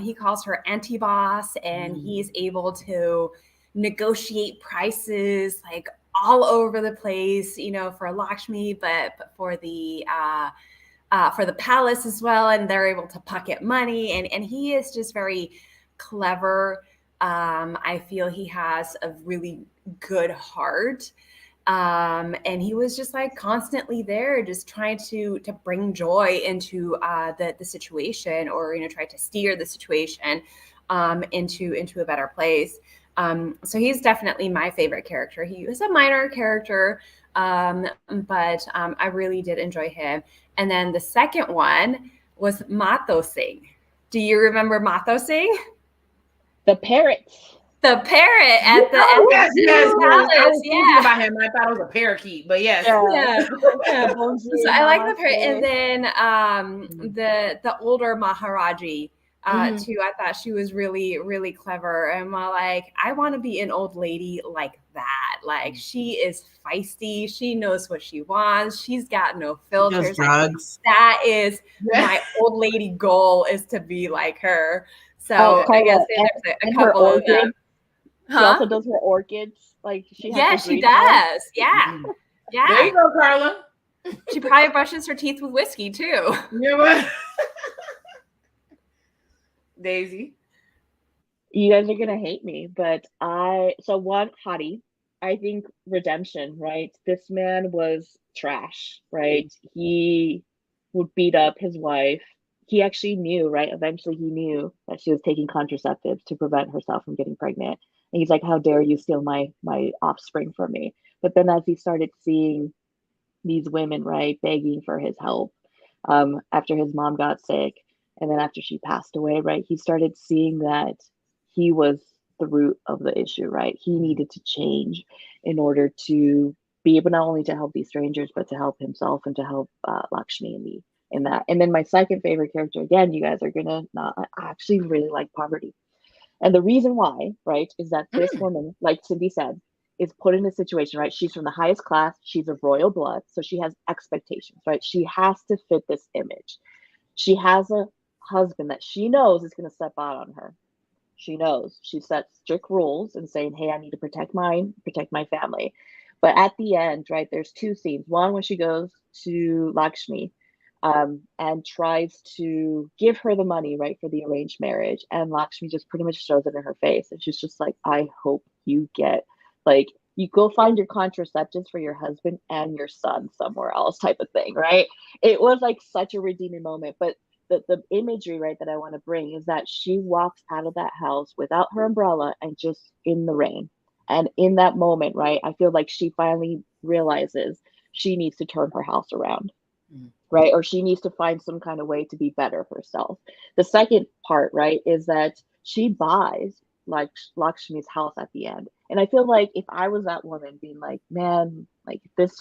he calls her anti-boss, and he's able to negotiate prices like all over the place, for Lakshmi, but for the palace as well, and they're able to pocket money, and he is just very clever. I feel he has a really good heart, And he was just like constantly there, just trying to bring joy into the situation, or try to steer the situation into a better place. So he's definitely my favorite character. He was a minor character, but I really did enjoy him. And then the second one was Matho Singh. Do you remember Matho Singh? The parrots. The parrot at the yes. palace. I was thinking about him. I thought it was a parakeet, but yes. Yeah. So I like the parrot. And then the older Maharaji too. I thought she was really, really clever. And like, I want to be an old lady like that. Like, she is feisty. She knows what she wants. She's got no filters. Does drugs. Like, that is my old lady goal, is to be like her. So I guess there's a couple of them. She also does her orchids. Like, she has she does. Yeah. Yeah. There you go, Karla. She probably brushes her teeth with whiskey too. You know what? Deysi. You guys are gonna hate me, but one hottie. I think redemption, right? This man was trash, right? He would beat up his wife. He actually knew, right? Eventually he knew that she was taking contraceptives to prevent herself from getting pregnant. And he's like, how dare you steal my offspring from me? But then as he started seeing these women, right, begging for his help, after his mom got sick, and then after she passed away, right, he started seeing that he was the root of the issue, right? He needed to change in order to be able not only to help these strangers, but to help himself and to help Lakshmi in that. And then my second favorite character, again, you guys are gonna not, I actually really like Poverty. And the reason why, right, is that this woman, like Cindy said, is put in a situation, right? She's from the highest class. She's of royal blood. So she has expectations, right? She has to fit this image. She has a husband that she knows is going to step out on her. She knows. She sets strict rules and saying, hey, I need to protect my family. But at the end, right, there's two scenes. One, when she goes to Lakshmi, and tries to give her the money, right, for the arranged marriage. And Lakshmi just pretty much shows it in her face. And she's just like, I hope you get, like, you go find your contraceptives for your husband and your son somewhere else, type of thing, right? It was like such a redeeming moment. But the imagery, right, that I want to bring is that she walks out of that house without her umbrella and just in the rain. And in that moment, right, I feel like she finally realizes she needs to turn her house around. Right? Or she needs to find some kind of way to be better herself. The second part, right, is that she buys like Lakshmi's house at the end. And I feel like if I was that woman being like, man, like this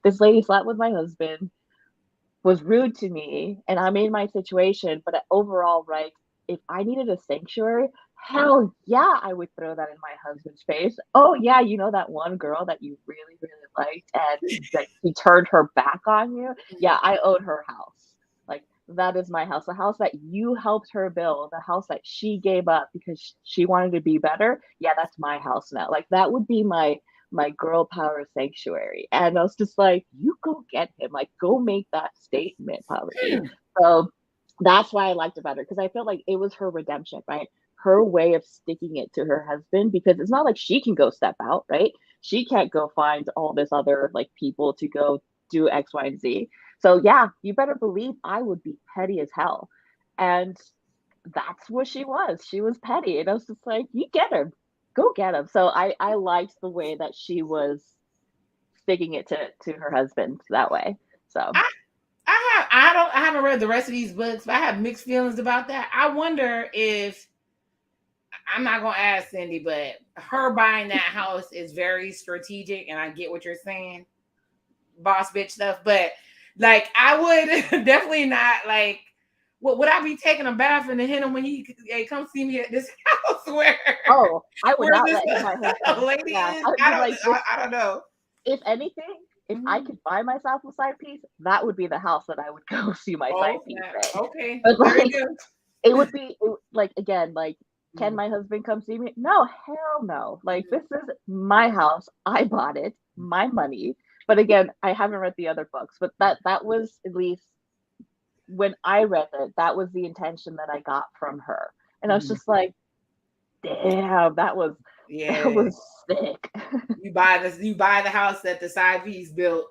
lady slept with my husband, was rude to me, and I'm in my situation, but overall, right, if I needed a sanctuary, hell yeah, I would throw that in my husband's face. Oh yeah, you know that one girl that you really, really liked and that he turned her back on you? Yeah, I own her house. Like, that is my house. The house that you helped her build, the house that she gave up because she wanted to be better. Yeah, that's my house now. Like, that would be my girl power sanctuary. And I was just like, you go get him. Like, go make that statement, Poverty. So that's why I liked it better, because I felt like it was her redemption, right? Her way of sticking it to her husband, because it's not like she can go step out, right? She can't go find all this other like people to go do X, Y, and Z. So yeah, you better believe I would be petty as hell. And that's what she was. She was petty. And I was just like, you get her. Go get him. So I liked the way that she was sticking it to her husband that way. So I haven't read the rest of these books, but I have mixed feelings about that. I wonder if, I'm not gonna ask Cindy, but her buying that house is very strategic, and I get what you're saying, boss bitch stuff. But like, I would definitely not like. Would I be taking a bath in the Henna when he hey, come see me at this house where? Oh, I would not this let my husband. lady Yeah, is? I I don't know. If anything, if I could buy myself a side piece, that would be the house that I would go see my side piece. Right? Okay, but very like, good. It would be like, again, like, can my husband come see me? No, hell no. Like, this is my house. I bought it, my money. But again, I haven't read the other books, but that was, at least when I read it, that was the intention that I got from her. And I was just like, damn, that was Yeah. That was sick. You buy the house that the side piece built,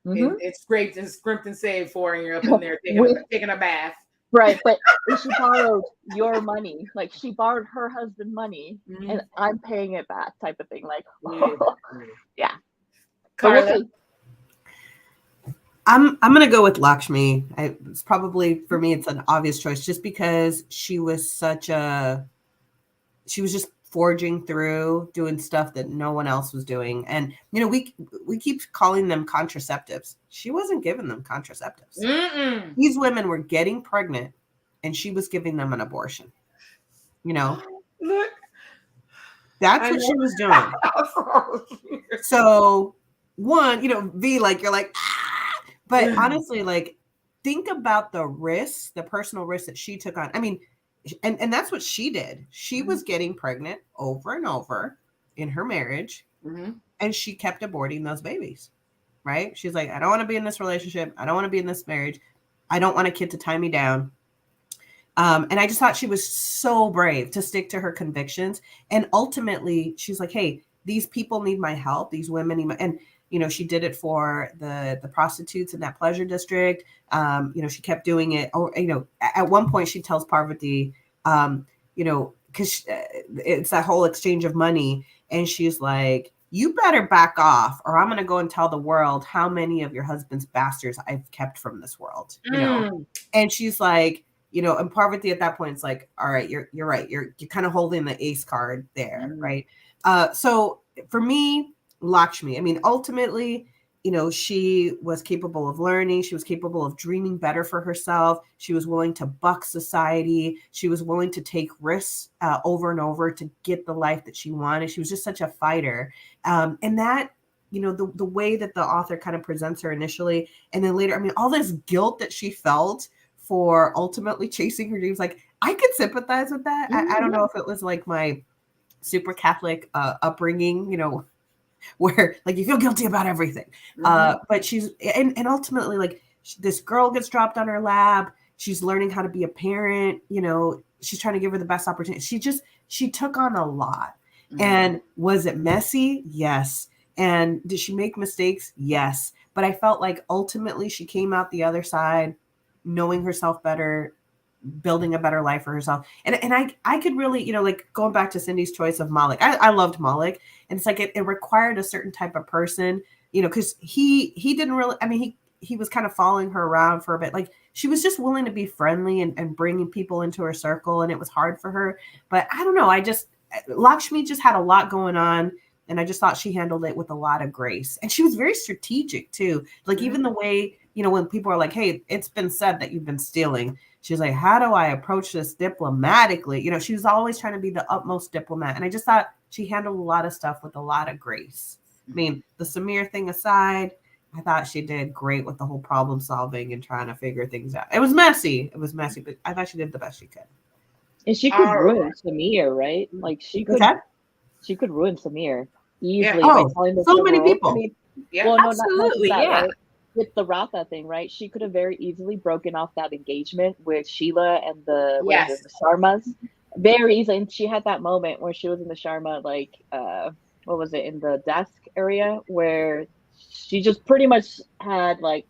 and it's scraped and scrimped and saved for, and you're up in there taking a bath. Right, but she borrowed your money. Like, she borrowed her husband money, and I'm paying it back, type of thing. Like, yeah. Karla? But we'll see. I'm gonna go with Lakshmi. It's probably, for me, it's an obvious choice, just because she was just forging through, doing stuff that no one else was doing. And we keep calling them contraceptives. She wasn't giving them contraceptives. These women were getting pregnant, and she was giving them an abortion. Look, that's what she was doing. So one, V, like, you're like, but honestly, like, think about the risks, the personal risks that she took on. I mean, and that's what she did. She was getting pregnant over and over in her marriage, and she kept aborting those babies, right? She's like, I don't want to be in this relationship. I don't want to be in this marriage. I don't want a kid to tie me down. And I just thought she was so brave to stick to her convictions. And ultimately, she's like, hey, these people need my help. These women need my, and she did it for the prostitutes in that pleasure district. She kept doing it. Or, at one point she tells Parvati, because it's that whole exchange of money. And she's like, you better back off, or I'm going to go and tell the world how many of your husband's bastards I've kept from this world, And she's like, and Parvati at that point is like, all right, you're right. You're kind of holding the ace card there. Right. So for me, Lakshmi, I mean, ultimately, she was capable of learning. She was capable of dreaming better for herself. She was willing to buck society. She was willing to take risks over and over to get the life that she wanted. She was just such a fighter. And that, the way that the author kind of presents her initially, and then later, I mean, all this guilt that she felt for ultimately chasing her dreams, like, I could sympathize with that. I don't know if it was like my super Catholic upbringing, where like you feel guilty about everything. But she's, and ultimately, like, this girl gets dropped on her lap. She's learning how to be a parent. She's trying to give her the best opportunity. She took on a lot. And was it messy? Yes. And did she make mistakes? Yes. But I felt like ultimately she came out the other side knowing herself better, building a better life for herself. And I could really, like, going back to Cindy's choice of Malik, I loved Malik. And it's like, it required a certain type of person, because he didn't really, I mean, he was kind of following her around for a bit. Like, she was just willing to be friendly and bringing people into her circle. And it was hard for her, but I don't know. Lakshmi just had a lot going on. And I just thought she handled it with a lot of grace. And she was very strategic too. Like, even the way, when people are like, hey, it's been said that you've been stealing. She's like, how do I approach this diplomatically? She was always trying to be the utmost diplomat. And I just thought she handled a lot of stuff with a lot of grace. I mean, the Samir thing aside, I thought she did great with the whole problem solving and trying to figure things out. It was messy, but I thought she did the best she could. And she could ruin Samir, right? Like, she could ruin Samir easily by telling this so many world. people. I mean, yeah, well, no, absolutely, not that, yeah. Right? With the Ratha thing, right? She could have very easily broken off that engagement with Sheila and the Sharmas. Very easily. And she had that moment where she was in the Sharma, like, what was it, in the desk area, where she just pretty much had, like,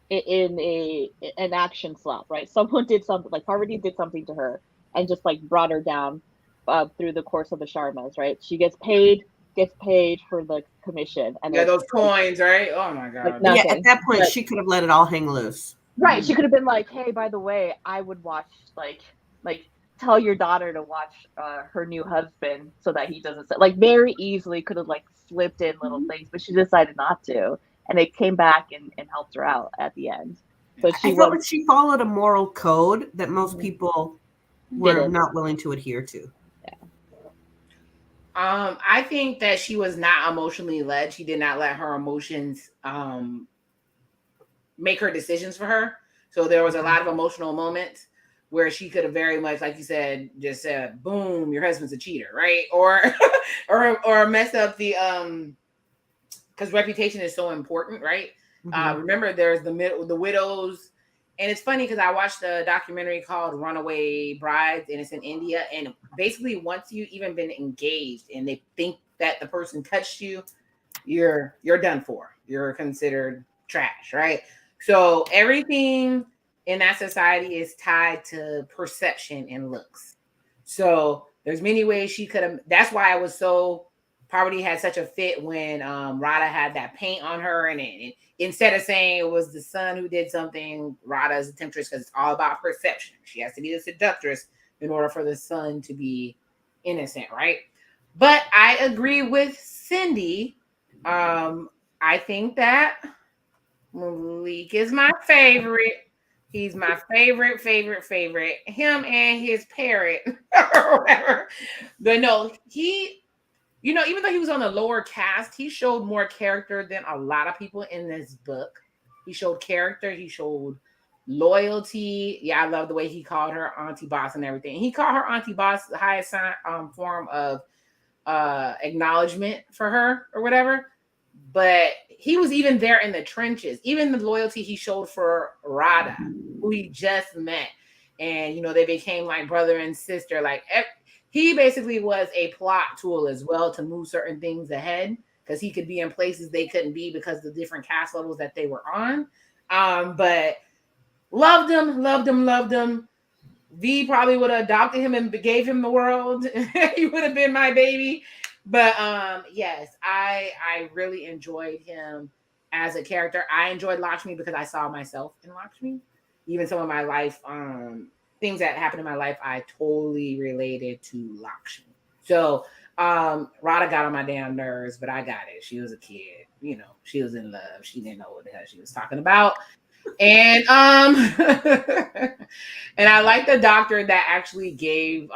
an action slap, right? Someone did something, like Parvati did something to her and just, like, brought her down through the course of the Sharmas, right? She gets paid for the commission, and those coins, right? Oh my god. Like, at that point, she could have let it all hang loose. Right. She could have been like, hey, by the way, I would watch, like tell your daughter to watch her new husband so that he doesn't, like, very easily could have, like, slipped in little things, but she decided not to, and it came back and helped her out at the end. So she followed a moral code that most people were not willing to adhere to. I think that she was not emotionally led. She did not let her emotions make her decisions for her. So there was a lot of emotional moments where she could have very much, like you said, just said, boom, your husband's a cheater, right? Or mess up the because reputation is so important, right? Remember, there's the widows And it's funny because I watched a documentary called Runaway Brides, and it's in India. And basically, once you've even been engaged and they think that the person touched you, you're done for. You're considered trash, right? So everything in that society is tied to perception and looks. So there's many ways she could have. That's why I was so Poverty had such a fit when Rada had that paint on her, and instead of saying it was the son who did something, Rada is a temptress because it's all about perception. She has to be the seductress in order for the son to be innocent, right? But I agree with Cindy. I think that Malik is my favorite. He's my favorite. Him and his parrot or whatever. But no, even though he was on a lower cast, he showed more character than a lot of people in this book. He showed character. He showed loyalty. Yeah, I love the way he called her Auntie Boss and everything. He called her Auntie Boss the highest form of acknowledgement for her or whatever. But he was even there in the trenches. Even the loyalty he showed for Rada, who he just met, and they became like brother and sister. Like he basically was a plot tool as well to move certain things ahead because he could be in places they couldn't be because of the different cast levels that they were on. But loved him. V probably would have adopted him and gave him the world. He would have been my baby. But yes, I really enjoyed him as a character. I enjoyed Lakshmi because I saw myself in Lakshmi. Even some of my life things that happened in my life, I totally related to Lakshmi. So Radha got on my damn nerves, but I got it. She was a kid, she was in love. She didn't know what the hell she was talking about. And and I like the doctor that actually gave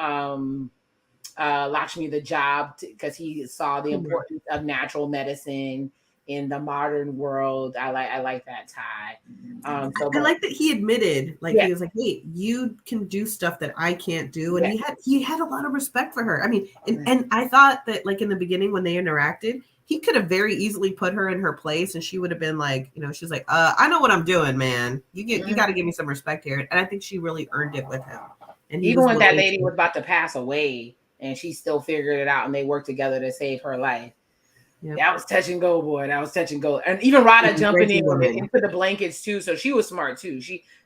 Lakshmi the job because he saw the importance of natural medicine in the modern world. I like that tie. I like that he admitted, he was like, "Hey, you can do stuff that I can't do," and he had a lot of respect for her. I mean, and I thought that in the beginning when they interacted, he could have very easily put her in her place, and she would have been like, she's like, "I know what I'm doing, man. You got to give me some respect here," and I think she really earned it with him. And even when that lady was about to pass away, and she still figured it out, and they worked together to save her life. Yep. That was touch and go, boy. That was touch and go. And even Radha jumping into the blankets too. So she was smart too.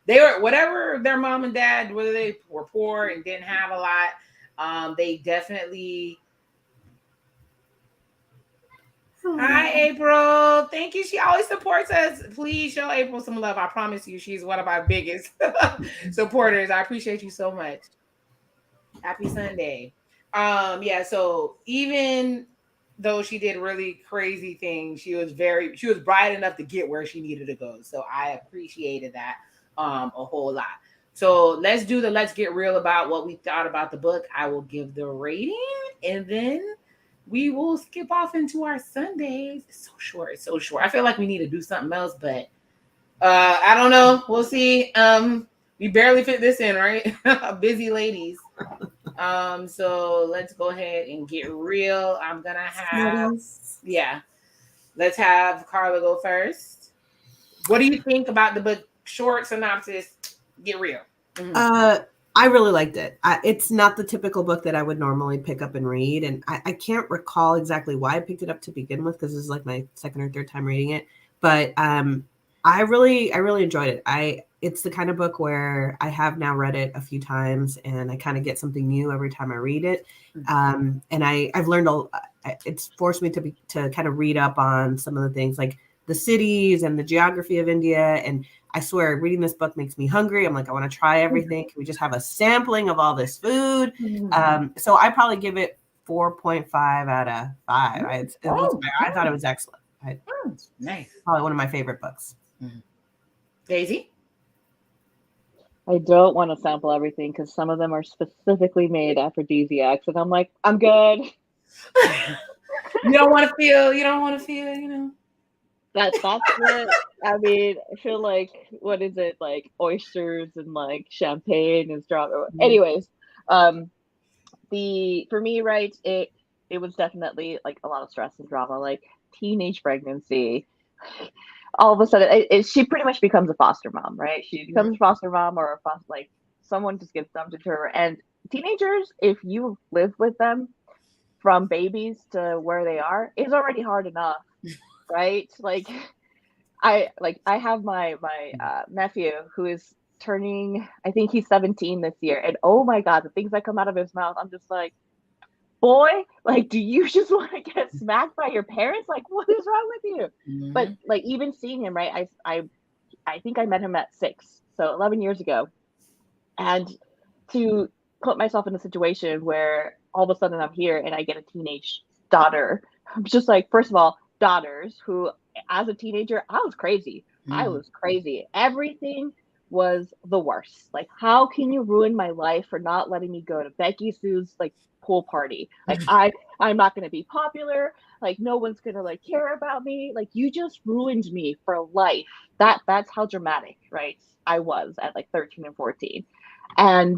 They were whatever their mom and dad, whether they were poor and didn't have a lot. They definitely. Hi, April. Thank you. She always supports us. Please show April some love. I promise you, she's one of our biggest supporters. I appreciate you so much. Happy Sunday. Yeah. So even though she did really crazy things, she was bright enough to get where she needed to go. So I appreciated that a whole lot. So let's get real about what we thought about the book. I will give the rating, and then we will skip off into our Sundays. It's so short. I feel like we need to do something else, but I don't know. We'll see. We barely fit this in, right? Busy ladies. So let's go ahead and get real. I'm gonna have let's have Karla go first. What do you think about the book? Short synopsis. Get real. Mm-hmm. I really liked it. It's not the typical book that I would normally pick up and read, and I can't recall exactly why I picked it up to begin with because this is like my second or third time reading it. But I really enjoyed it. It's the kind of book where I have now read it a few times, and I kind of get something new every time I read it. And I've learned it's forced me to kind of read up on some of the things like the cities and the geography of India. And I swear, reading this book makes me hungry. I'm like, I want to try everything. Can we just have a sampling of all this food? So I probably give it 4.5 out of 5. I thought it was excellent. Nice. Probably one of my favorite books. Deysi? I don't want to sample everything because some of them are specifically made aphrodisiacs, and I'm like, I'm good. You don't want to feel, That's it. I mean, I feel like, what is it, like oysters and like champagne and strawberry. Anyways, for me, right, it was definitely like a lot of stress and drama, like teenage pregnancy. all of a sudden, she pretty much becomes a foster mom, right? She becomes a foster mom or like someone just gets dumped into her. And teenagers, if you live with them from babies to where they are, is already hard enough, right? Like I have my nephew who is turning, I think he's 17 this year, and oh my god, the things that come out of his mouth, I'm just like, boy, like, do you just want to get smacked by your parents? Like, what is wrong with you? But like, even seeing him, right? I think I met him at 6, so 11 years ago, and to put myself in a situation where all of a sudden I'm here and I get a teenage daughter, I'm just like, first of all, daughters who, as a teenager, I was crazy. I was crazy. Everything was the worst. Like, how can you ruin my life for not letting me go to Becky Sue's like pool party? Like, I'm not going to be popular. Like, no one's going to like care about me. Like, you just ruined me for life. That's how dramatic, right? I was at like 13 and 14. And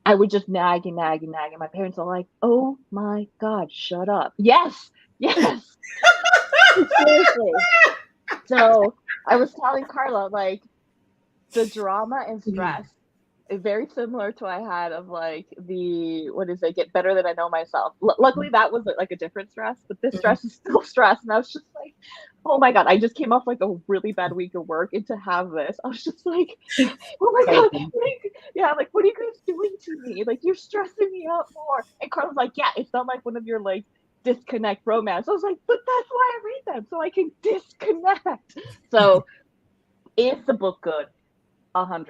I would just nag and nag and nag. And my parents are like, oh my God, shut up. Yes. Seriously. So I was telling Karla, like, the drama and stress is very similar to I had of like get better than I know myself. Luckily that was like a different stress, but this stress is still stress. And I was just like, oh my God, I just came off like a really bad week of work, and to have this, I was just like, oh my God, what are you guys doing to me? Like, you're stressing me out more. And Karla's like, yeah, it's not like one of your like disconnect romance. I was like, but that's why I read them, so I can disconnect. So is the book good? 100%.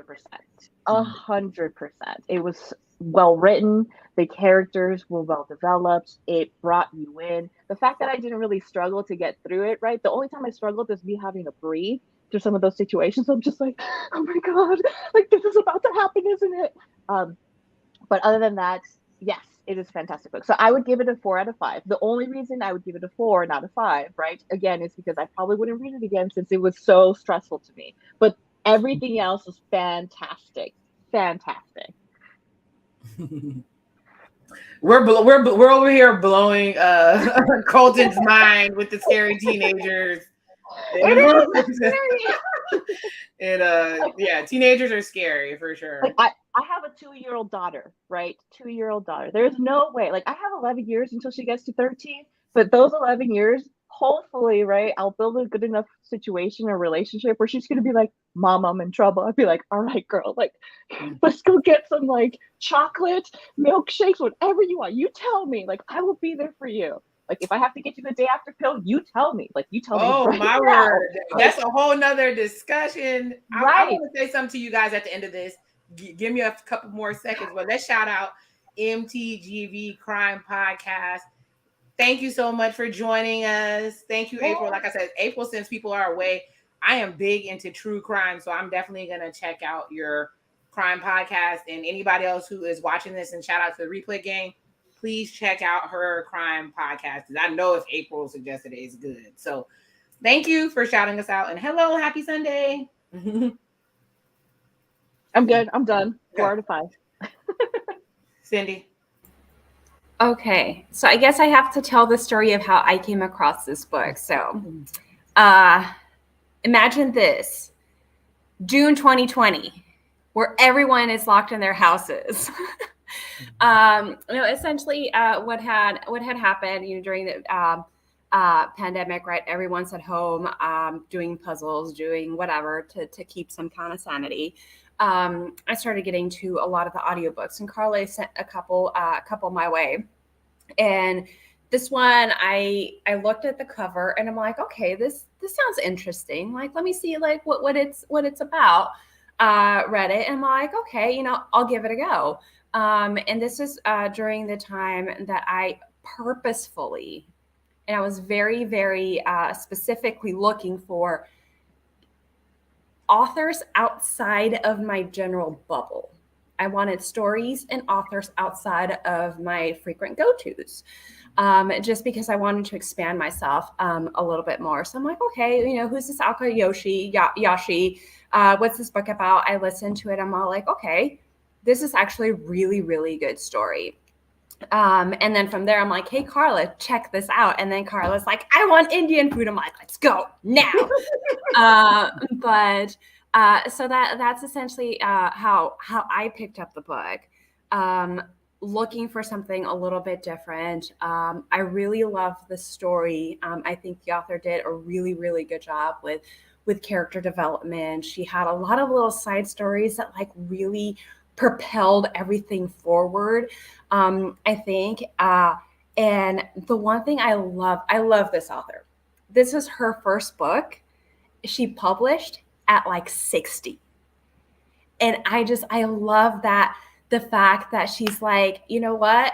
100%. It was well written. The characters were well developed. It brought you in. The fact that I didn't really struggle to get through it, right? The only time I struggled is me having to breathe through some of those situations. I'm just like, oh my God, like, this is about to happen, isn't it? But other than that, yes, it is a fantastic book. So I would give it a 4 out of 5. The only reason I would give it a 4 and not a 5, right? Again, is because I probably wouldn't read it again since it was so stressful to me. But everything else was fantastic. We're over here blowing Colton's mind with the scary teenagers. It is scary. And teenagers are scary for sure. Like, I have a 2-year-old daughter, right? 2-year-old daughter. There's no way. Like, I have 11 years until she gets to 13, but those 11 years, hopefully, right, I'll build a good enough situation or relationship where she's going to be like, Mom, I'm in trouble. I'd be like, all right, girl, like, let's go get some like chocolate, milkshakes, whatever you want. You tell me, like, I will be there for you. Like, if I have to get you the day after pill, you tell me. Like, you tell me. Oh, right my now. word. That's a whole nother discussion. Right. I want to say something to you guys at the end of this. Give me a couple more seconds, but let's shout out MTGV Crime Podcast. Thank you so much for joining us. Thank you, April. Like I said, April, since people are away, I am big into true crime, so I'm definitely going to check out your crime podcast. And anybody else who is watching this, and shout out to the Replay Gang, please check out her crime podcast. I know if April suggested it, it's good. So thank you for shouting us out. And hello, happy Sunday. I'm good. I'm done. 4 out of 5. Cindy. Okay, so I guess I have to tell the story of how I came across this book. So imagine this, June 2020, where everyone is locked in their houses. Essentially what had happened, during the pandemic, right? Everyone's at home doing puzzles, doing whatever to keep some kind of sanity. I started getting to a lot of the audiobooks, and Karla sent a couple my way. And this one, I looked at the cover and I'm like, okay, this sounds interesting. Like, let me see like what it's about. Read it and I'm like, okay, I'll give it a go. And this is during the time that I purposefully, and I was very, very specifically looking for authors outside of my general bubble. I wanted stories and authors outside of my frequent go-tos, just because I wanted to expand myself a little bit more. So I'm like, okay, who's this Yashi? What's this book about? I listened to it. I'm all like, okay, this is actually a really, really good story. And then from there, I'm like, hey, Karla, check this out. And then Karla's like, I want Indian food. I'm like, let's go now. But so that's essentially how I picked up the book. Looking for something a little bit different. I really love the story. I think the author did a really, really good job with character development. She had a lot of little side stories that like really propelled everything forward. I think. And the one thing I love this author. This is her first book. She published at like 60. And I love that, the fact that she's like, you know what?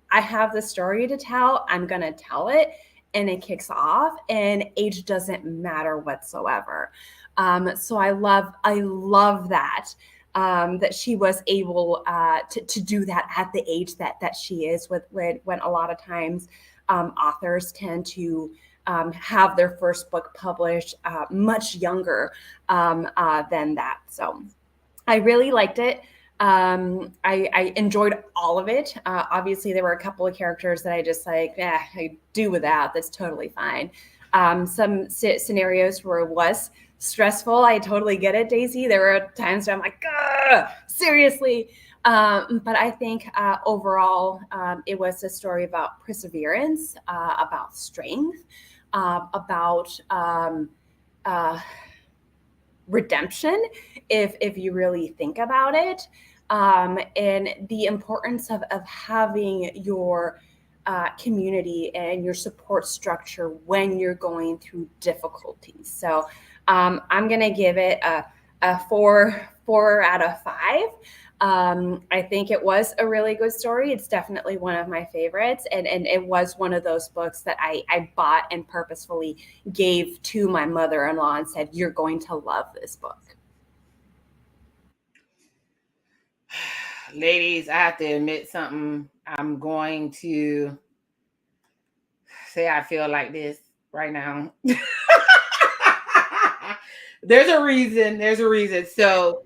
I have the story to tell. I'm going to tell it. And it kicks off, and age doesn't matter whatsoever. So I love that. That she was able to do that at the age that she is, when a lot of times authors tend to have their first book published much younger than that. So I really liked it. I enjoyed all of it. Obviously, there were a couple of characters that I just like, I do without. That's totally fine. Some scenarios where it was stressful. I totally get it, Deysi. There were times where I'm like, seriously. But I think overall, it was a story about perseverance, about strength, about redemption, if you really think about it, and the importance of having your community and your support structure when you're going through difficulties. So I'm gonna give it a 4 out of 5. I think it was a really good story. It's definitely one of my favorites. And it was one of those books that I bought and purposefully gave to my mother-in-law and said, you're going to love this book. Ladies, I have to admit something. I'm going to say I feel like this right now. There's a reason. So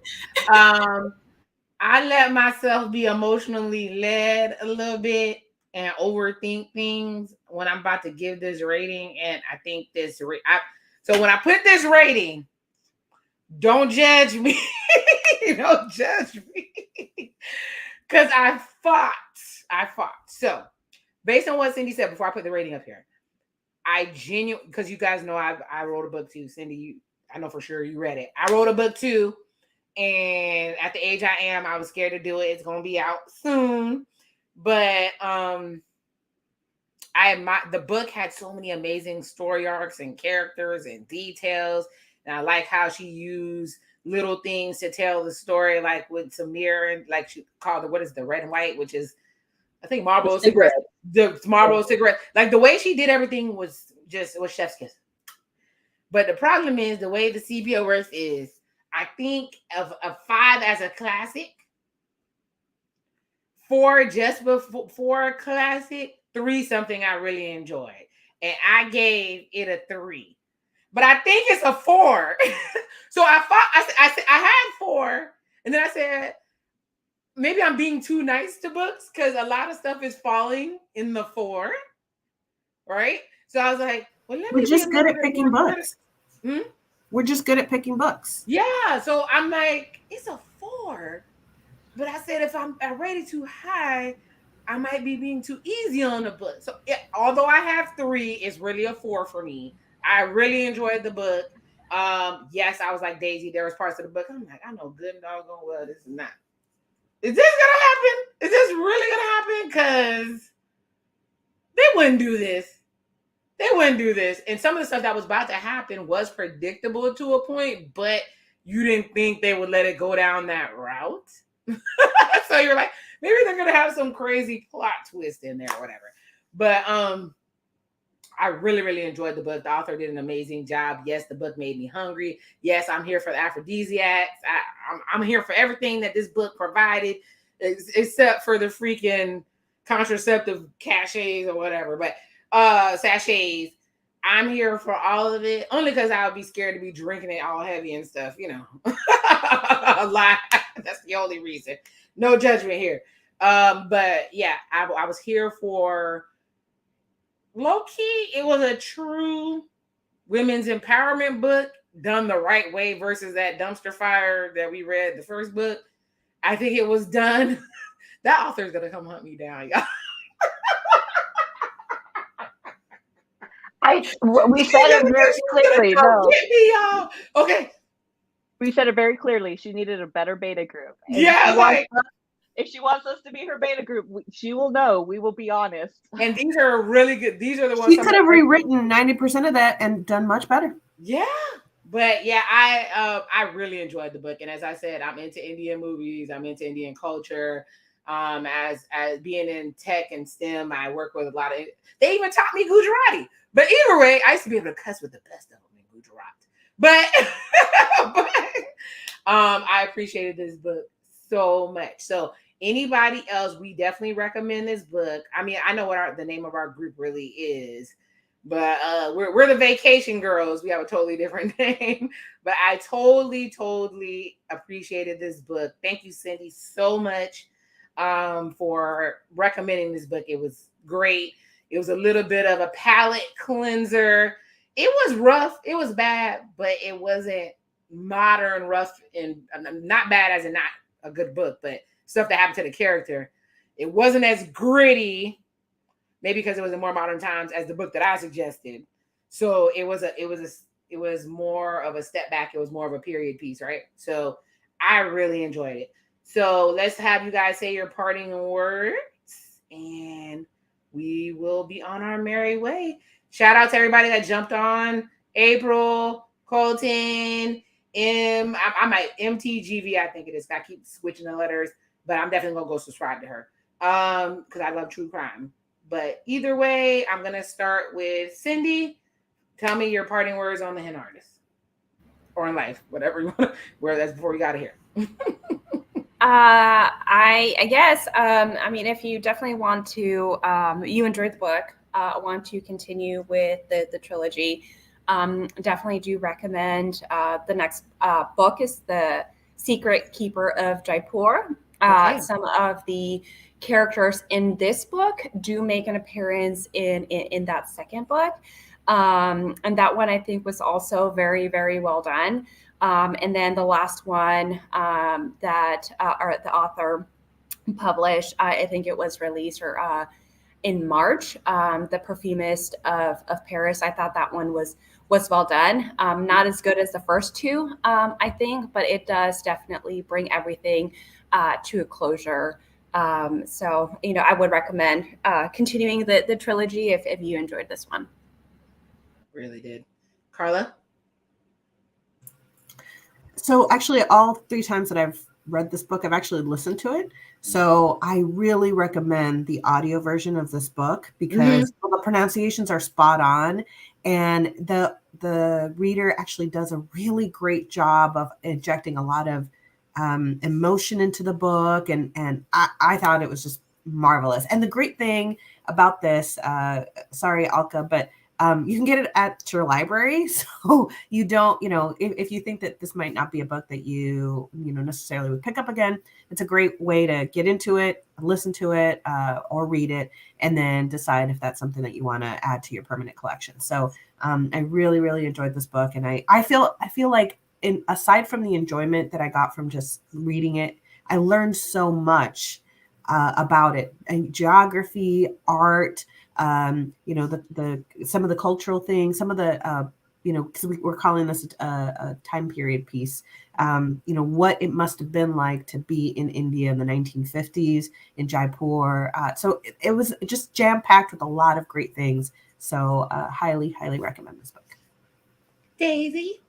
I let myself be emotionally led a little bit and overthink things when I'm about to give this rating. And I think so when I put this rating, don't judge me. Don't judge me. Because I fought. So based on what Cindy said before I put the rating up here, I genuinely, because you guys know I wrote a book too. Cindy, I know for sure you read it. I wrote a book too. And at the age I am, I was scared to do it. It's gonna be out soon. But the book had so many amazing story arcs and characters and details. And I like how she used little things to tell the story, like with Samir, and like she called it, what is the red and white, which is I think Marlboro cigarette. The Marlboro cigarette. Like the way she did everything was chef's kiss. But the problem is the way the Sepia works is I think of a 5 as a classic, 4 just before a classic, 3 something I really enjoyed. And I gave it a 3. But I think it's a 4. So I had 4. And then I said, maybe I'm being too nice to books because a lot of stuff is falling in the 4. Right? So I was like, well, we're just good at picking books. We're just good at picking books. Yeah. So I'm like, it's a 4. But I said, if I rate it too high, I might be being too easy on the book. So although I have 3, it's really a 4 for me. I really enjoyed the book. Yes, I was like Deysi. There was parts of the book I'm like, I know good and doggone well this is not. Is this gonna happen? Is this really gonna happen? Because they wouldn't do this. And some of the stuff that was about to happen was predictable to a point, but you didn't think they would let it go down that route. So you're like, maybe they're gonna have some crazy plot twist in there or whatever. But I really, really enjoyed the book. The author did an amazing job. Yes, the book made me hungry. Yes, I'm here for the aphrodisiacs. I'm here for everything that this book provided, except for the freaking contraceptive cachets or whatever. But sachets. I'm here for all of it, only because I would be scared to be drinking it all heavy and stuff, a lot. That's the only reason. No judgment here. But yeah, I was here for low key. It was a true women's empowerment book done the right way versus that dumpster fire that we read the first book. I think it was done. That author's gonna come hunt me down, y'all. We said it very clearly. No, Get me, y'all. Okay. we said it very clearly. She needed a better beta group. And Yeah, like if she wants us to be her beta group, she will know. We will be honest. and these are really good. These are the ones She could have rewritten 90% of that and done much better. Yeah. But yeah, I really enjoyed the book. And as I said, I'm into Indian movies, I'm into Indian culture. As being in tech and STEM, I work with a lot of they even taught me Gujarati. But either way, I used to be able to cuss with the best of them in Gujarati. But, I appreciated this book so much. So anybody else, we definitely recommend this book. I mean, I know what the name of our group really is, but we're the Vacation Girls. We have a totally different name. But I totally appreciated this book. Thank you, Cindy, so much for recommending this book. It was great. It was a little bit of a palate cleanser. It was rough. It was bad, but it wasn't modern rough and not bad as in not a good book, but stuff that happened to the character. It wasn't as gritty, maybe because it was in more modern times, as the book that I suggested. So it was more of a step back. It was more of a period piece, right? So I really enjoyed it. So let's have you guys say your parting words, and we will be on our merry way. Shout out to everybody that jumped on. April, Colton, I might MTGV, I think it is. I keep switching the letters, but I'm definitely gonna go subscribe to her. Because I love true crime. But either way, I'm gonna start with Cindy. Tell me your parting words on the Henna Artist. Or in life, whatever you want. Where that's before we got here. I guess, I mean, if you definitely want to, you enjoyed the book, want to continue with the trilogy, definitely do recommend the next book is The Secret Keeper of Jaipur. Okay. Some of the characters in this book do make an appearance in that second book. And that one I think was also very, very well done. And then the last one that the author published, I think it was released in March, The Perfumist of Paris. I thought that one was well done. Not as good as the first two, I think, but it does definitely bring everything to a closure. So, I would recommend continuing the trilogy if you enjoyed this one. Really did. Karla? So actually, all 3 times that I've read this book, I've actually listened to it. So I really recommend the audio version of this book because the pronunciations are spot on, and the reader actually does a really great job of injecting a lot of emotion into the book, and I thought it was just marvelous. And the great thing about this, sorry, Alka, but you can get it at your library. So you don't, if you think that this might not be a book that you necessarily would pick up again, it's a great way to get into it, listen to it, or read it, and then decide if that's something that you want to add to your permanent collection. So I really, really enjoyed this book. And I feel like aside from the enjoyment that I got from just reading it, I learned so much about it, and geography, art, the some of the cultural things, some of the because we're calling this a time period piece. What it must have been like to be in India in the 1950s in Jaipur. So it was just jam packed with a lot of great things. So highly recommend this book. Deysi?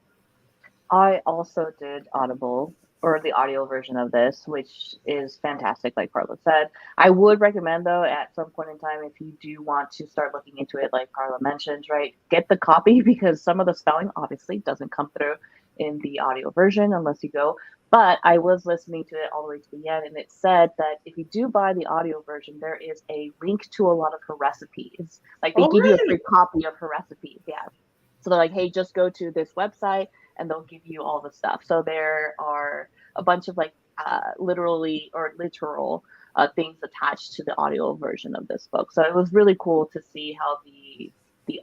I also did Audible, or the audio version of this, which is fantastic, like Karla said. I would recommend, though, at some point in time, if you do want to start looking into it, like Karla mentioned, right, get the copy, because some of the spelling obviously doesn't come through in the audio version unless you go. But I was listening to it all the way to the end, and it said that if you do buy the audio version, there is a link to a lot of her recipes. Like, they give you a free copy of her recipes, yeah. So they're like, hey, just go to this website, and they'll give you all the stuff. So there are a bunch of literally or literal things attached to the audio version of this book. So it was really cool to see how the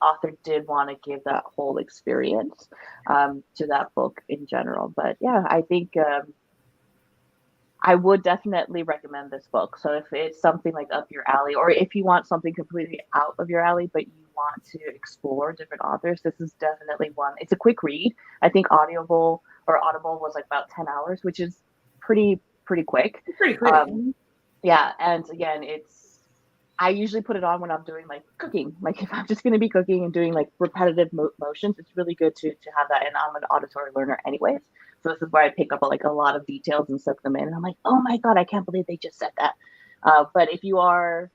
author did want to give that whole experience to that book in general. But yeah, I think I would definitely recommend this book. So if it's something like up your alley, or if you want something completely out of your alley, but you want to explore different authors, this is definitely one. It's a quick read. I think Audible was like about 10 hours, which is pretty quick. Pretty quick. Yeah. And again, I usually put it on when I'm doing like cooking. Like if I'm just going to be cooking and doing like repetitive motions, it's really good to have that. And I'm an auditory learner anyways. So this is where I pick up like a lot of details and soak them in. And I'm like, oh my God, I can't believe they just said that. But if you are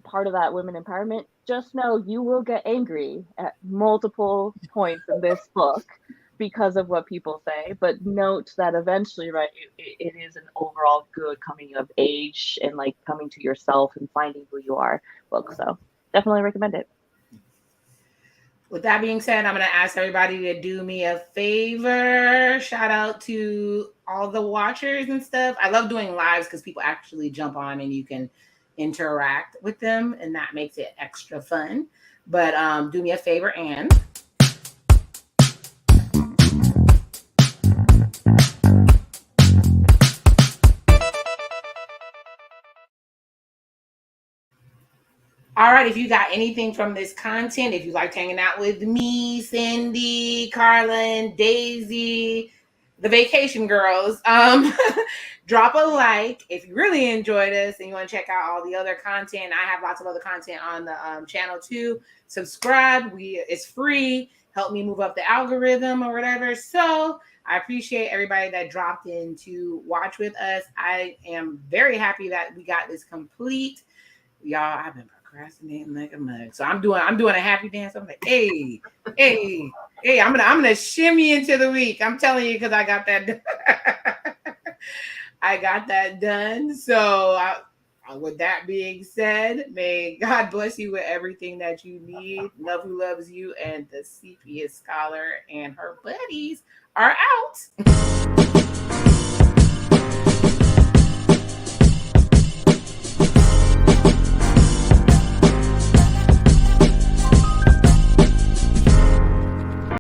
part of that women empowerment, just know you will get angry at multiple points in this book because of what people say. But note that eventually, right, it is an overall good coming of age and like coming to yourself and finding who you are book. So definitely recommend it. With that being said, I'm going to ask everybody to do me a favor. Shout out to all the watchers and stuff. I love doing lives because people actually jump on and you can interact with them, and that makes it extra fun. But do me a favor and all right, if you got anything from this content, if you liked hanging out with me, Cindy, Karla, and Deysi, the vacation girls, drop a like. If you really enjoyed us and you want to check out all the other content, I have lots of other content on the channel too. Subscribe. It's free. Help me move up the algorithm or whatever. So I appreciate everybody that dropped in to watch with us. I am very happy that we got this complete. Y'all, I've been procrastinating like a mug. So I'm doing a happy dance. I'm like, hey, I'm gonna shimmy into the week. I'm telling you, because I got that done. I got that done. So with that being said, may God bless you with everything that you need. Love who loves you, and the Sepia Scholar and her buddies are out.